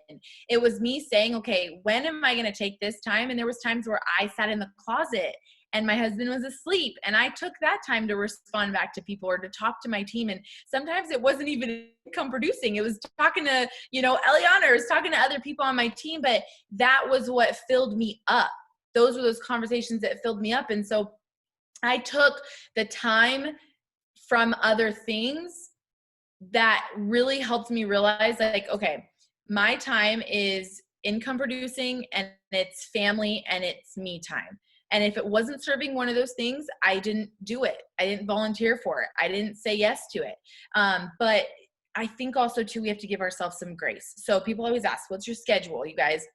It was me saying, okay, when am I going to take this time? And there was times where I sat in the closet and my husband was asleep, and I took that time to respond back to people or to talk to my team. And sometimes it wasn't even income producing. It was talking to, Eliana, or was talking to other people on my team, but that was what filled me up. Those were those conversations that filled me up. And so I took the time from other things that really helped me realize, like, okay, my time is income producing and it's family and it's me time. And if it wasn't serving one of those things, I didn't do it. I didn't volunteer for it. I didn't say yes to it. But I think also too, we have to give ourselves some grace. So people always ask, what's your schedule, you guys?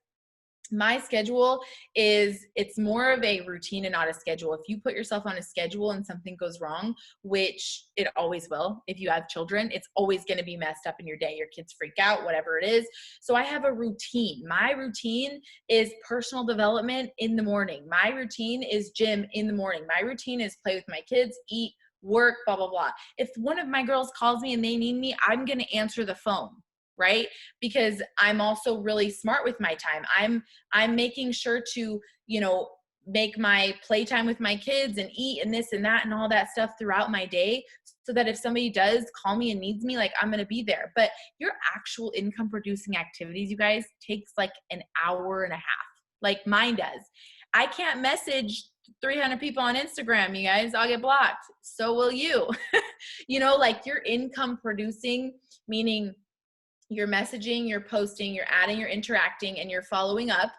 My schedule it's more of a routine and not a schedule. If you put yourself on a schedule and something goes wrong, which it always will, if you have children, it's always going to be messed up in your day. Your kids freak out, whatever it is. So I have a routine. My routine is personal development in the morning. My routine is gym in the morning. My routine is play with my kids, eat, work, blah, blah, blah. If one of my girls calls me and they need me, I'm going to answer the phone. Right? Because I'm also really smart with my time. I'm making sure to, make my playtime with my kids and eat and this and that and all that stuff throughout my day, so that if somebody does call me and needs me, like I'm going to be there. But your actual income producing activities, you guys, takes like an hour and a half, like mine does. I can't message 300 people on Instagram, you guys. I'll get blocked. So will you. Like your income producing, meaning you're messaging, you're posting, you're adding, you're interacting, and you're following up.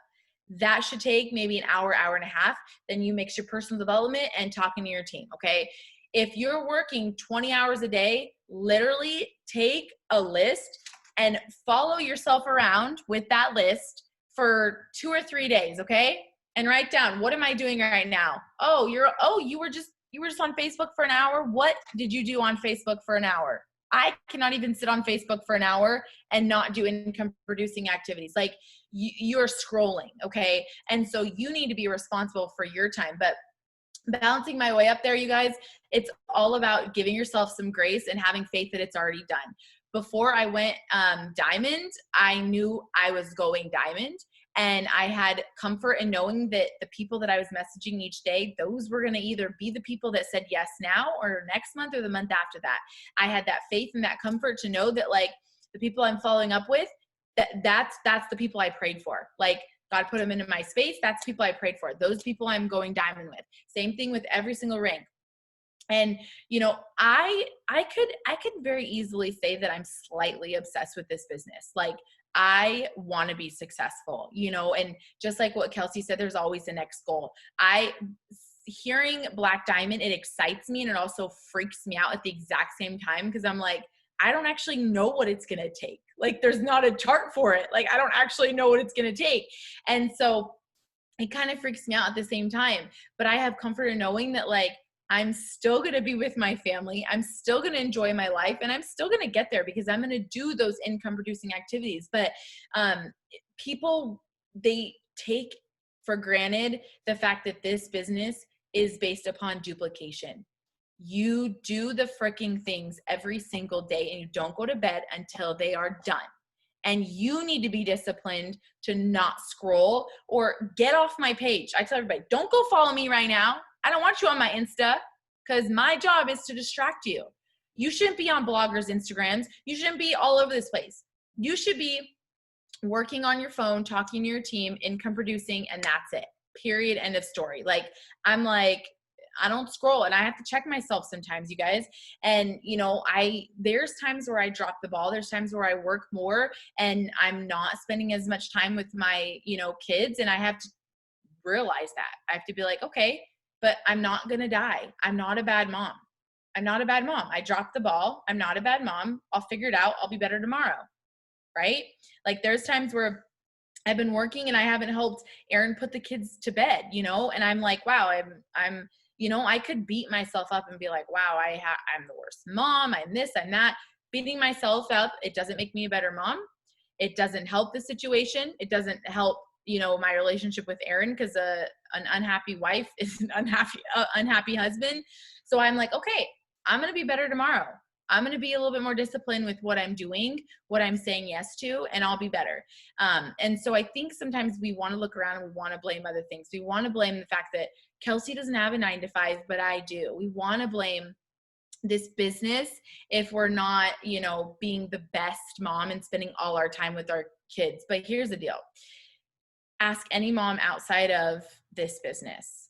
That should take maybe an hour, hour and a half. Then you mix your personal development and talking to your team. Okay. If you're working 20 hours a day, literally take a list and follow yourself around with that list for 2 or 3 days. Okay. And write down, what am I doing right now? You were just You were just on Facebook for an hour. What did you do on Facebook for an hour? I cannot even sit on Facebook for an hour and not do income producing activities. Like you're scrolling. Okay. And so you need to be responsible for your time, but balancing my way up there, you guys, it's all about giving yourself some grace and having faith that it's already done. Before I went diamond, I knew I was going diamond, and I had comfort in knowing that the people that I was messaging each day, those were going to either be the people that said yes now or next month or the month after that. I had that faith and that comfort to know that like the people I'm following up with, that's the people I prayed for. Like God put them into my space. That's people I prayed for. Those people I'm going diamond with. Same thing with every single rank. And, you know, I could very easily say that I'm slightly obsessed with this business. Like I want to be successful, you know, and just like what Kelsey said, there's always a next goal. Hearing Black Diamond, it excites me and it also freaks me out at the exact same time. Cause I'm like, I don't actually know what it's going to take. Like there's not a chart for it. Like I don't actually know what it's going to take. And so it kind of freaks me out at the same time, but I have comfort in knowing that like, I'm still going to be with my family. I'm still going to enjoy my life, and I'm still going to get there because I'm going to do those income producing activities. But people, they take for granted the fact that this business is based upon duplication. You do the freaking things every single day and you don't go to bed until they are done. And you need to be disciplined to not scroll or get off my page. I tell everybody, don't go follow me right now. I don't want you on my Insta because my job is to distract you. You shouldn't be on bloggers' Instagrams. You shouldn't be all over this place. You should be working on your phone, talking to your team, income producing, and that's it. Period. End of story. Like, I'm like, I don't scroll and I have to check myself sometimes, you guys. And, you know, there's times where I drop the ball. There's times where I work more and I'm not spending as much time with my, you know, kids. And I have to realize that. I have to be like, okay, but I'm not going to die. I'm not a bad mom. I'm not a bad mom. I dropped the ball. I'm not a bad mom. I'll figure it out. I'll be better tomorrow. Right? Like there's times where I've been working and I haven't helped Aaron put the kids to bed, you know, and I'm like, wow, I'm, you know, I could beat myself up and be like, wow, I'm the worst mom. I'm this, I'm that. Beating myself up, it doesn't make me a better mom. It doesn't help the situation. It doesn't help, you know, my relationship with Aaron because an unhappy wife is an unhappy husband. So I'm like, okay, I'm going to be better tomorrow. I'm going to be a little bit more disciplined with what I'm doing, what I'm saying yes to, and I'll be better. And so I think sometimes we want to look around and we want to blame other things. We want to blame the fact that Kelsey doesn't have a 9-to-5, but I do. We want to blame this business if we're not, you know, being the best mom and spending all our time with our kids. But here's the deal. Ask any mom outside of this business.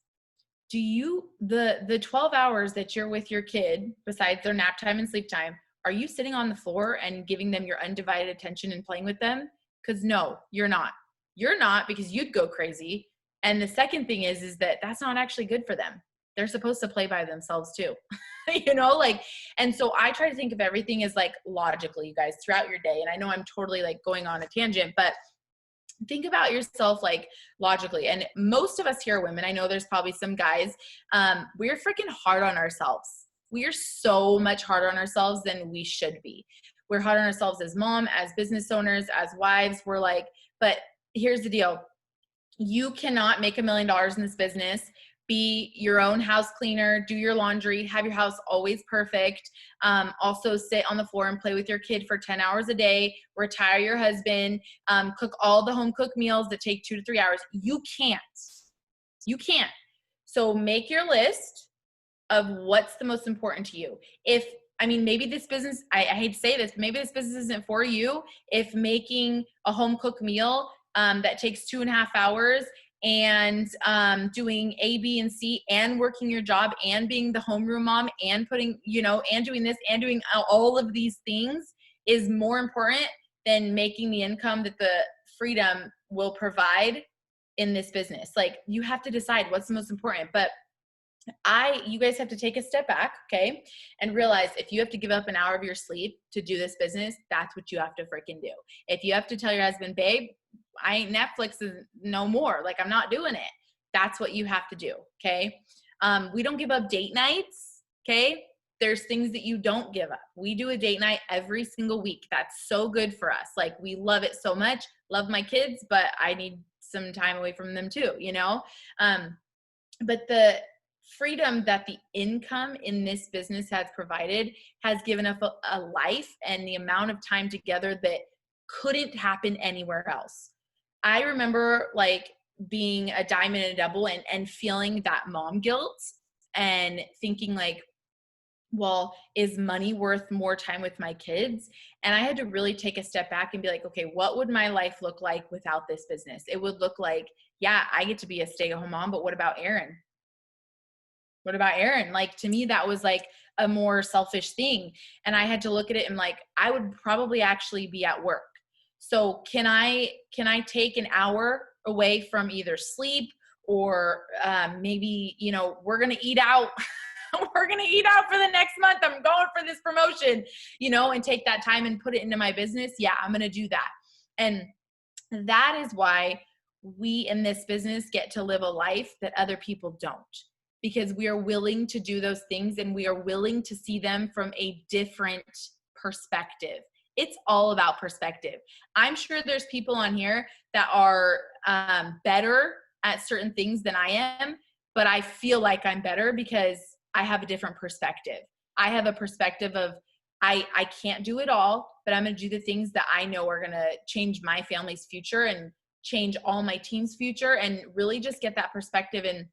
Do you, the 12 hours that you're with your kid, besides their nap time and sleep time, are you sitting on the floor and giving them your undivided attention and playing with them? Because no, you're not. You're not, because you'd go crazy. And the second thing is that that's not actually good for them. They're supposed to play by themselves too, you know, like, and so I try to think of everything as like logically, you guys, throughout your day. And I know I'm totally like going on a tangent, but think about yourself like logically. And most of us here are women. I know there's probably some guys. We're freaking hard on ourselves. We are so much harder on ourselves than we should be. We're hard on ourselves as mom, as business owners, as wives. We're like, but here's the deal. You cannot make $1 million in this business, be your own house cleaner, do your laundry, have your house always perfect. Also sit on the floor and play with your kid for 10 hours a day, retire your husband, cook all the home cooked meals that take 2 to 3 hours. You can't. So make your list of what's the most important to you. Maybe this business, I hate to say this, but maybe this business isn't for you. If making a home cooked meal that takes 2.5 hours and doing A, B, and C and working your job and being the homeroom mom and putting, you know, and doing this and doing all of these things is more important than making the income that the freedom will provide in this business. Like, you have to decide what's the most important. But you guys have to take a step back, okay, and realize if you have to give up an hour of your sleep to do this business, that's what you have to freaking do. If you have to tell your husband, babe, Netflix is no more, like I'm not doing it, that's what you have to do, okay? We don't give up date nights. Okay. There's things that you don't give up. We do a date night every single week. That's so good for us. Like, we love it so much. Love my kids, but I need some time away from them too, you know? But the freedom that the income in this business has provided has given us a life and the amount of time together that couldn't happen anywhere else. I remember like being a diamond and a double and feeling that mom guilt and thinking like, well, is money worth more time with my kids? And I had to really take a step back and be like, okay, what would my life look like without this business? It would look like, yeah, I get to be a stay-at-home mom, but what about Aaron? What about Aaron? Like, to me, that was like a more selfish thing. And I had to look at it and like, I would probably actually be at work. So can I take an hour away from either sleep or maybe, you know, we're going to eat out. We're going to eat out for the next month. I'm going for this promotion, you know, and take that time and put it into my business. Yeah, I'm going to do that. And that is why we in this business get to live a life that other people don't, because we are willing to do those things and we are willing to see them from a different perspective. It's all about perspective. I'm sure there's people on here that are better at certain things than I am, but I feel like I'm better because I have a different perspective. I have a perspective of I can't do it all, but I'm going to do the things that I know are going to change my family's future and change all my team's future, and really just get that perspective and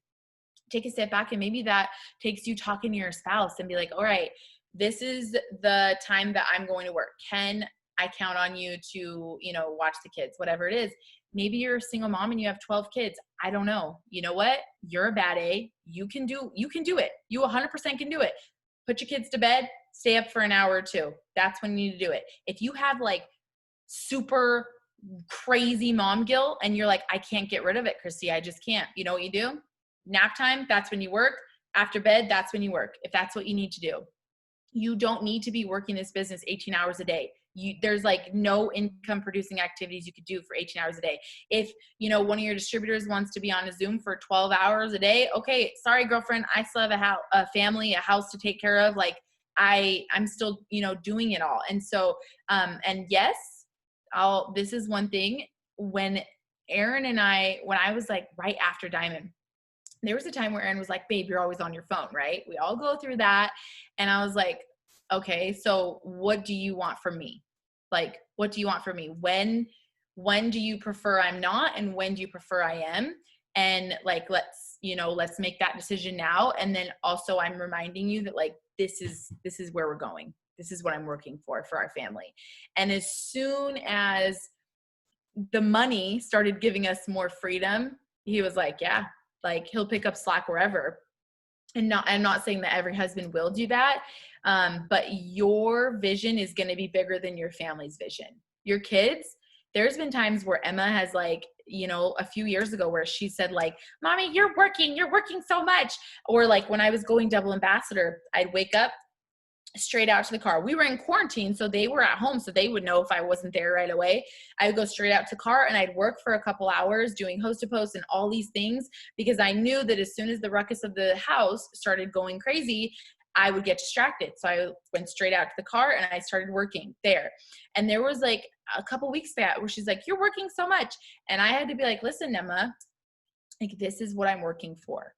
take a step back. And maybe that takes you talking to your spouse and be like, all right, this is the time that I'm going to work. Can I count on you to, you know, watch the kids, whatever it is. Maybe you're a single mom and you have 12 kids. I don't know. You know what? You're a bad A. You can do it. You 100% can do it. Put your kids to bed, stay up for an hour or two. That's when you need to do it. If you have like super crazy mom guilt and you're like, I can't get rid of it, Christy, I just can't. You know what you do? Nap time, that's when you work. After bed, that's when you work. If that's what you need to do. You don't need to be working this business 18 hours a day. There's like no income producing activities you could do for 18 hours a day. If, you know, one of your distributors wants to be on a Zoom for 12 hours a day, okay, sorry, girlfriend, I still have a family, a house to take care of. Like I'm still, you know, doing it all. And so, and yes, this is one thing. When Aaron and when I was like right after Diamond, there was a time where Aaron was like, babe, you're always on your phone, right? We all go through that. And I was like, okay, so what do you want from me? Like, what do you want from me? When do you prefer I'm not? And when do you prefer I am? And like, let's make that decision now. And then also I'm reminding you that like, this is where we're going. This is what I'm working for our family. And as soon as the money started giving us more freedom, he was like, yeah, like he'll pick up slack wherever. And I'm not saying that every husband will do that. But your vision is going to be bigger than your family's vision. Your kids, there's been times where Emma has like, you know, a few years ago where she said like, mommy, you're working so much. Or like when I was going double ambassador, I'd wake up straight out to the car. We were in quarantine, so they were at home, so they would know if I wasn't there right away. I would go straight out to the car and I'd work for a couple hours doing host to post and all these things, because I knew that as soon as the ruckus of the house started going crazy, I would get distracted. So I went straight out to the car and I started working there. And there was like a couple weeks back where she's like, you're working so much. And I had to be like, listen, Emma, like this is what I'm working for.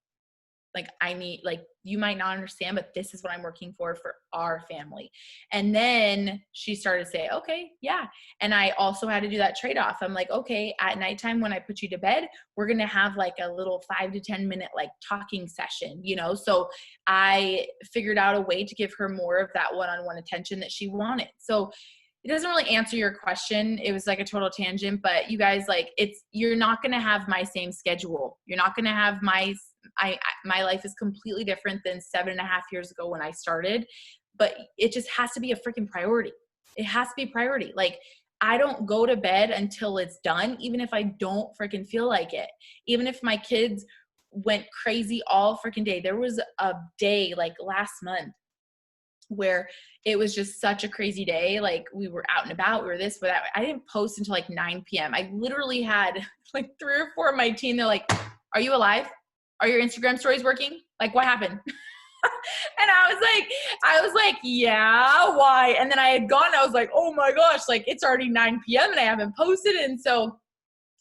Like I need, like, you might not understand, but this is what I'm working for our family. And then she started to say, okay, yeah. And I also had to do that trade-off. I'm like, okay, at nighttime when I put you to bed, we're going to have like a little 5 to 10 minute like talking session, you know? So I figured out a way to give her more of that one-on-one attention that she wanted. So it doesn't really answer your question. It was like a total tangent, but you guys, like, you're not going to have my same schedule. You're not going to have my life is completely different than 7.5 years ago when I started, but it just has to be a freaking priority. It has to be a priority. Like I don't go to bed until it's done, even if I don't freaking feel like it. Even if my kids went crazy all freaking day. There was a day like last month where it was just such a crazy day. Like we were out and about, we were this, but I didn't post until like 9 p.m. I literally had like 3 or 4 of my team. They're like, are you alive? are your Instagram stories working? Like, what happened? And I was like, yeah, why? And then I had gone, I was like, oh my gosh, like it's already 9 p.m. and I haven't posted. And so,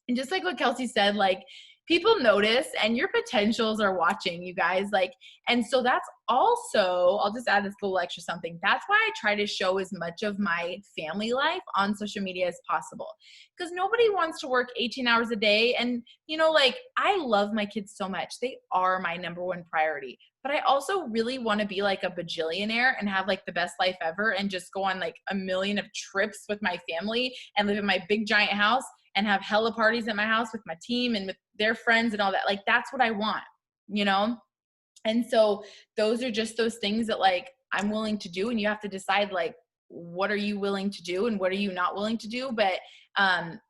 and just like what Kelsey said, like people notice and your potentials are watching, you guys. Like, and so that's also, I'll just add this little extra something. That's why I try to show as much of my family life on social media as possible. Because nobody wants to work 18 hours a day. And, you know, like I love my kids so much. They are my number one priority. But I also really want to be like a bajillionaire and have like the best life ever and just go on like a million of trips with my family and live in my big giant house and have hella parties at my house with my team and with their friends and all that. Like, that's what I want, you know? And so those are just those things that like I'm willing to do. And you have to decide like, what are you willing to do and what are you not willing to do? But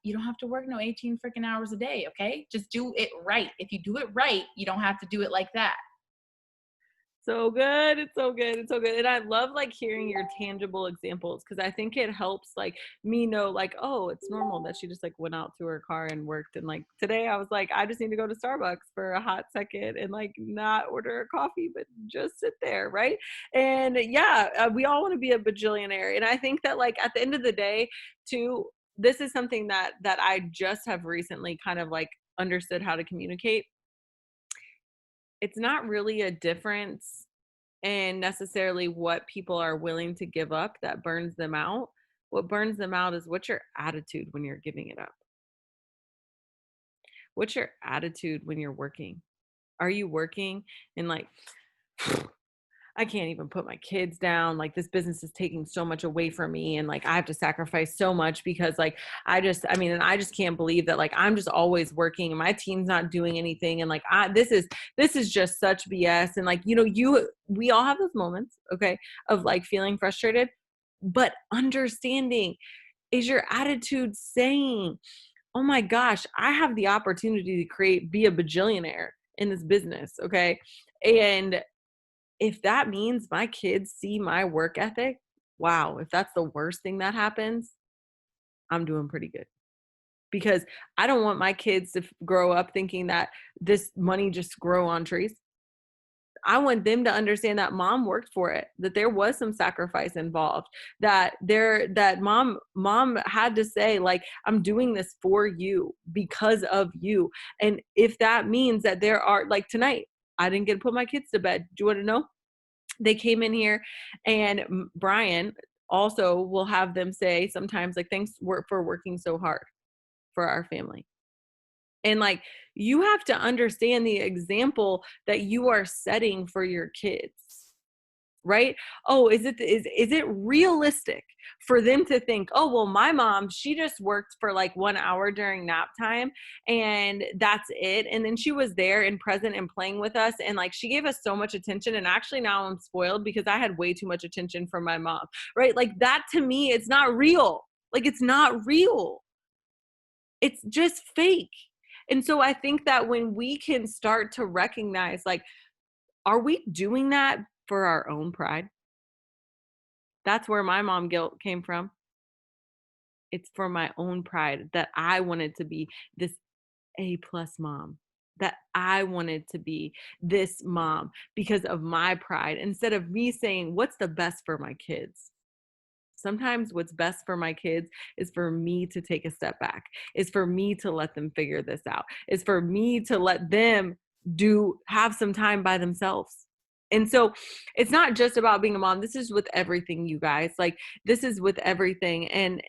you don't have to work no 18 freaking hours a day. Okay. Just do it right. If you do it right, you don't have to do it like that. So good. It's so good. It's so good. And I love like hearing your tangible examples because I think it helps like me know like, oh, it's normal that she just like went out to her car and worked. And like today I was like, I just need to go to Starbucks for a hot second and like not order a coffee, but just sit there. Right. And yeah, we all want to be a bajillionaire. And I think that like at the end of the day too, this is something that I just have recently kind of like understood how to communicate. It's not really a difference in necessarily what people are willing to give up that burns them out. What burns them out is what's your attitude when you're giving it up? What's your attitude when you're working? Are you working and like, I can't even put my kids down. Like this business is taking so much away from me. And like, I have to sacrifice so much because like, and I just can't believe that like, I'm just always working and my team's not doing anything. And like, this is just such BS. And like, you know, we all have those moments, okay, of like feeling frustrated, but understanding, is your attitude saying, oh my gosh, I have the opportunity to be a bajillionaire in this business. Okay. And if that means my kids see my work ethic, wow, if that's the worst thing that happens, I'm doing pretty good. Because I don't want my kids to grow up thinking that this money just grow on trees. I want them to understand that mom worked for it, that there was some sacrifice involved, that mom had to say like, I'm doing this for you because of you. And if that means that there are like tonight, I didn't get to put my kids to bed. Do you want to know? They came in here and Brian also will have them say sometimes like, thanks for working so hard for our family. And like, you have to understand the example that you are setting for your kids, right? Oh, is it realistic for them to think, oh, well, my mom, she just worked for like 1 hour during nap time and that's it. And then she was there and present and playing with us. And like, she gave us so much attention. And actually now I'm spoiled because I had way too much attention from my mom, right? Like that to me, it's not real. Like, it's not real. It's just fake. And so I think that when we can start to recognize, like, are we doing that for our own pride? That's where my mom guilt came from. It's for my own pride that I wanted to be this A+ mom, that I wanted to be this mom because of my pride, instead of me saying, what's the best for my kids? Sometimes what's best for my kids is for me to take a step back, is for me to let them figure this out, is for me to let them have some time by themselves. And so it's not just about being a mom. This is with everything, you guys. Like, this is with everything. And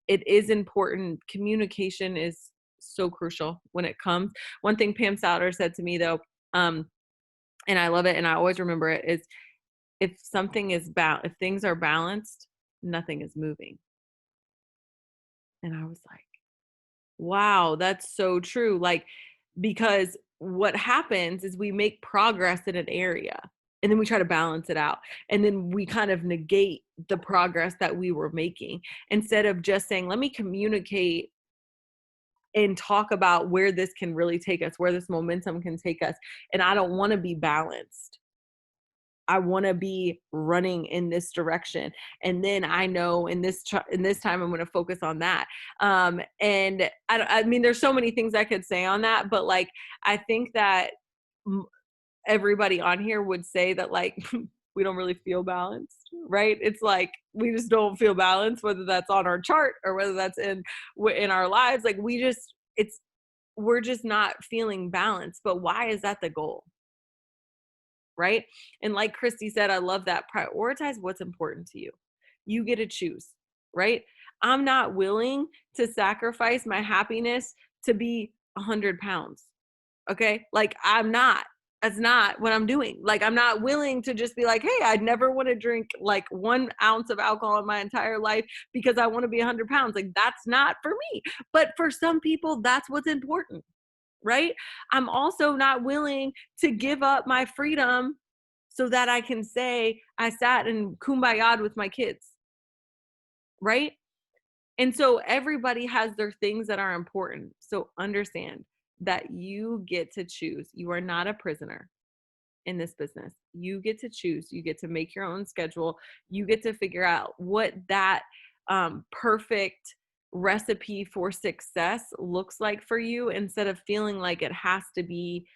it is important. Communication is so crucial when it comes. One thing Pam Souter said to me though, and I love it and I always remember it, is if things are balanced, nothing is moving. And I was like, wow, that's so true. Like, because what happens is we make progress in an area and then we try to balance it out. And then we kind of negate the progress that we were making instead of just saying, let me communicate and talk about where this can really take us, where this momentum can take us. And I don't want to be balanced. I want to be running in this direction. And then I know in this time, I'm going to focus on that. And I mean, there's so many things I could say on that, but like, I think that everybody on here would say that like we don't really feel balanced, right? It's like we just don't feel balanced, whether that's on our chart or whether that's in our lives. Like we're just not feeling balanced. But why is that the goal? Right? And like Christy said, I love that. Prioritize what's important to you. You get to choose, right? I'm not willing to sacrifice my happiness to be 100 pounds. Okay. Like that's not what I'm doing. Like, I'm not willing to just be like, hey, I'd never want to drink like 1 ounce of alcohol in my entire life because I want to be 100 pounds. Like, that's not for me. But for some people, that's what's important, right? I'm also not willing to give up my freedom so that I can say I sat and kumbaya'd with my kids, right? And so everybody has their things that are important. So understand that you get to choose. You are not a prisoner in this business. You get to choose. You get to make your own schedule. You get to figure out what that perfect recipe for success looks like for you, instead of feeling like it has to be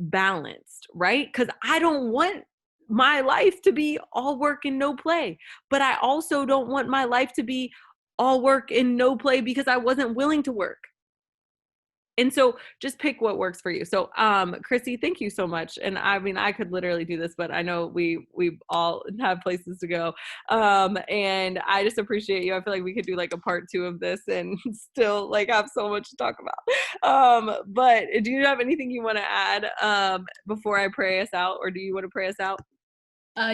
balanced, right? Because I don't want my life to be all work and no play, but I also don't want my life to be all work and no play because I wasn't willing to work. And so just pick what works for you. So, Chrissy, thank you so much. And I mean, I could literally do this, but I know we all have places to go. And I just appreciate you. I feel like we could do like a part 2 of this and still like have so much to talk about. But do you have anything you want to add, before I pray us out, or do you want to pray us out?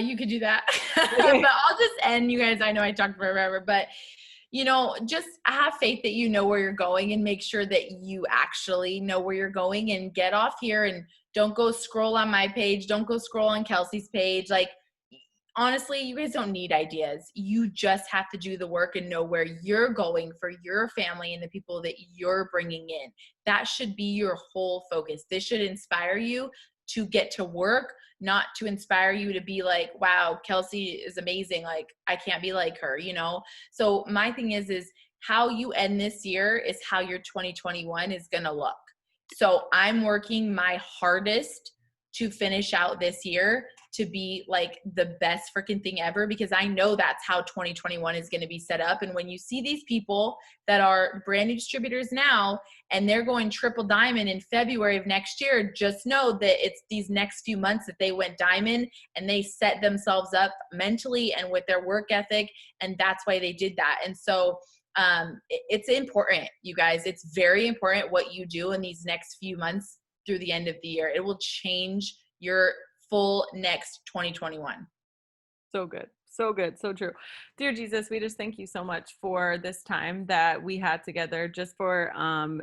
You could do that. Okay. But I'll just end, you guys. I know I talked forever, but just have faith that you know where you're going, and make sure that you actually know where you're going, and get off here and don't go scroll on my page. Don't go scroll on Kelsey's page. Like, honestly, you guys don't need ideas. You just have to do the work and know where you're going for your family and the people that you're bringing in. That should be your whole focus. This should inspire you to get to work, not to inspire you to be like, wow, Kelsey is amazing. Like, I can't be like her, So my thing is how you end this year is how your 2021 is going to look. So I'm working my hardest to finish out this year to be like the best freaking thing ever, because I know that's how 2021 is going to be set up. And when you see these people that are brand new distributors now, and they're going triple diamond in February of next year, just know that it's these next few months that they went diamond, and they set themselves up mentally and with their work ethic. And that's why they did that. And so it's important, you guys. It's very important what you do in these next few months through the end of the year. It will change your full next 2021. So good. So good. So true. Dear Jesus, we just thank you so much for this time that we had together, just for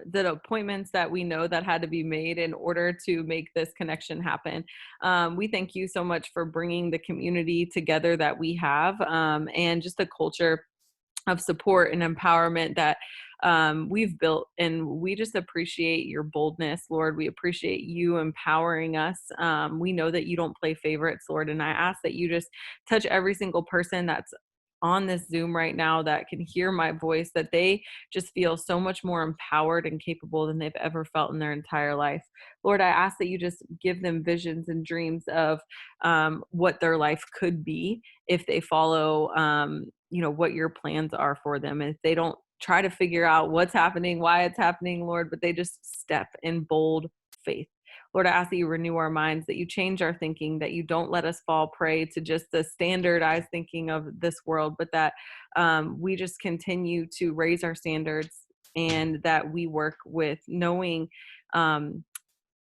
the appointments that we know that had to be made in order to make this connection happen. We thank you so much for bringing the community together that we have, and just the culture of support and empowerment that we've built. And we just appreciate your boldness, Lord. We appreciate you empowering us. We know that you don't play favorites, Lord. And I ask that you just touch every single person that's on this Zoom right now that can hear my voice, that they just feel so much more empowered and capable than they've ever felt in their entire life. Lord, I ask that you just give them visions and dreams of what their life could be if they follow what your plans are for them. And if they don't try to figure out what's happening, why it's happening, Lord, but they just step in bold faith. Lord, I ask that you renew our minds, that you change our thinking, that you don't let us fall prey to just the standardized thinking of this world, but that we just continue to raise our standards, and that we work with knowing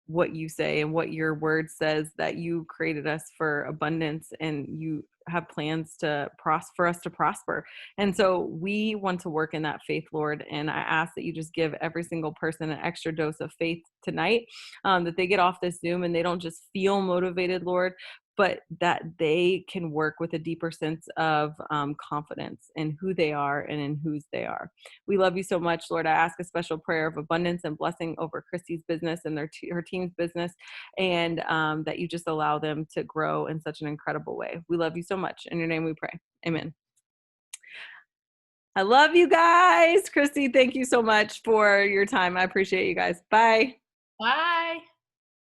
what you say and what your word says, that you created us for abundance, and you have plans for us to prosper. And so we want to work in that faith, Lord. And I ask that you just give every single person an extra dose of faith tonight, that they get off this Zoom and they don't just feel motivated, Lord, but that they can work with a deeper sense of confidence in who they are and in whose they are. We love you so much, Lord. I ask a special prayer of abundance and blessing over Christy's business and her team's business, and that you just allow them to grow in such an incredible way. We love you so much. In your name we pray. Amen. I love you guys. Christy, thank you so much for your time. I appreciate you guys. Bye. Bye.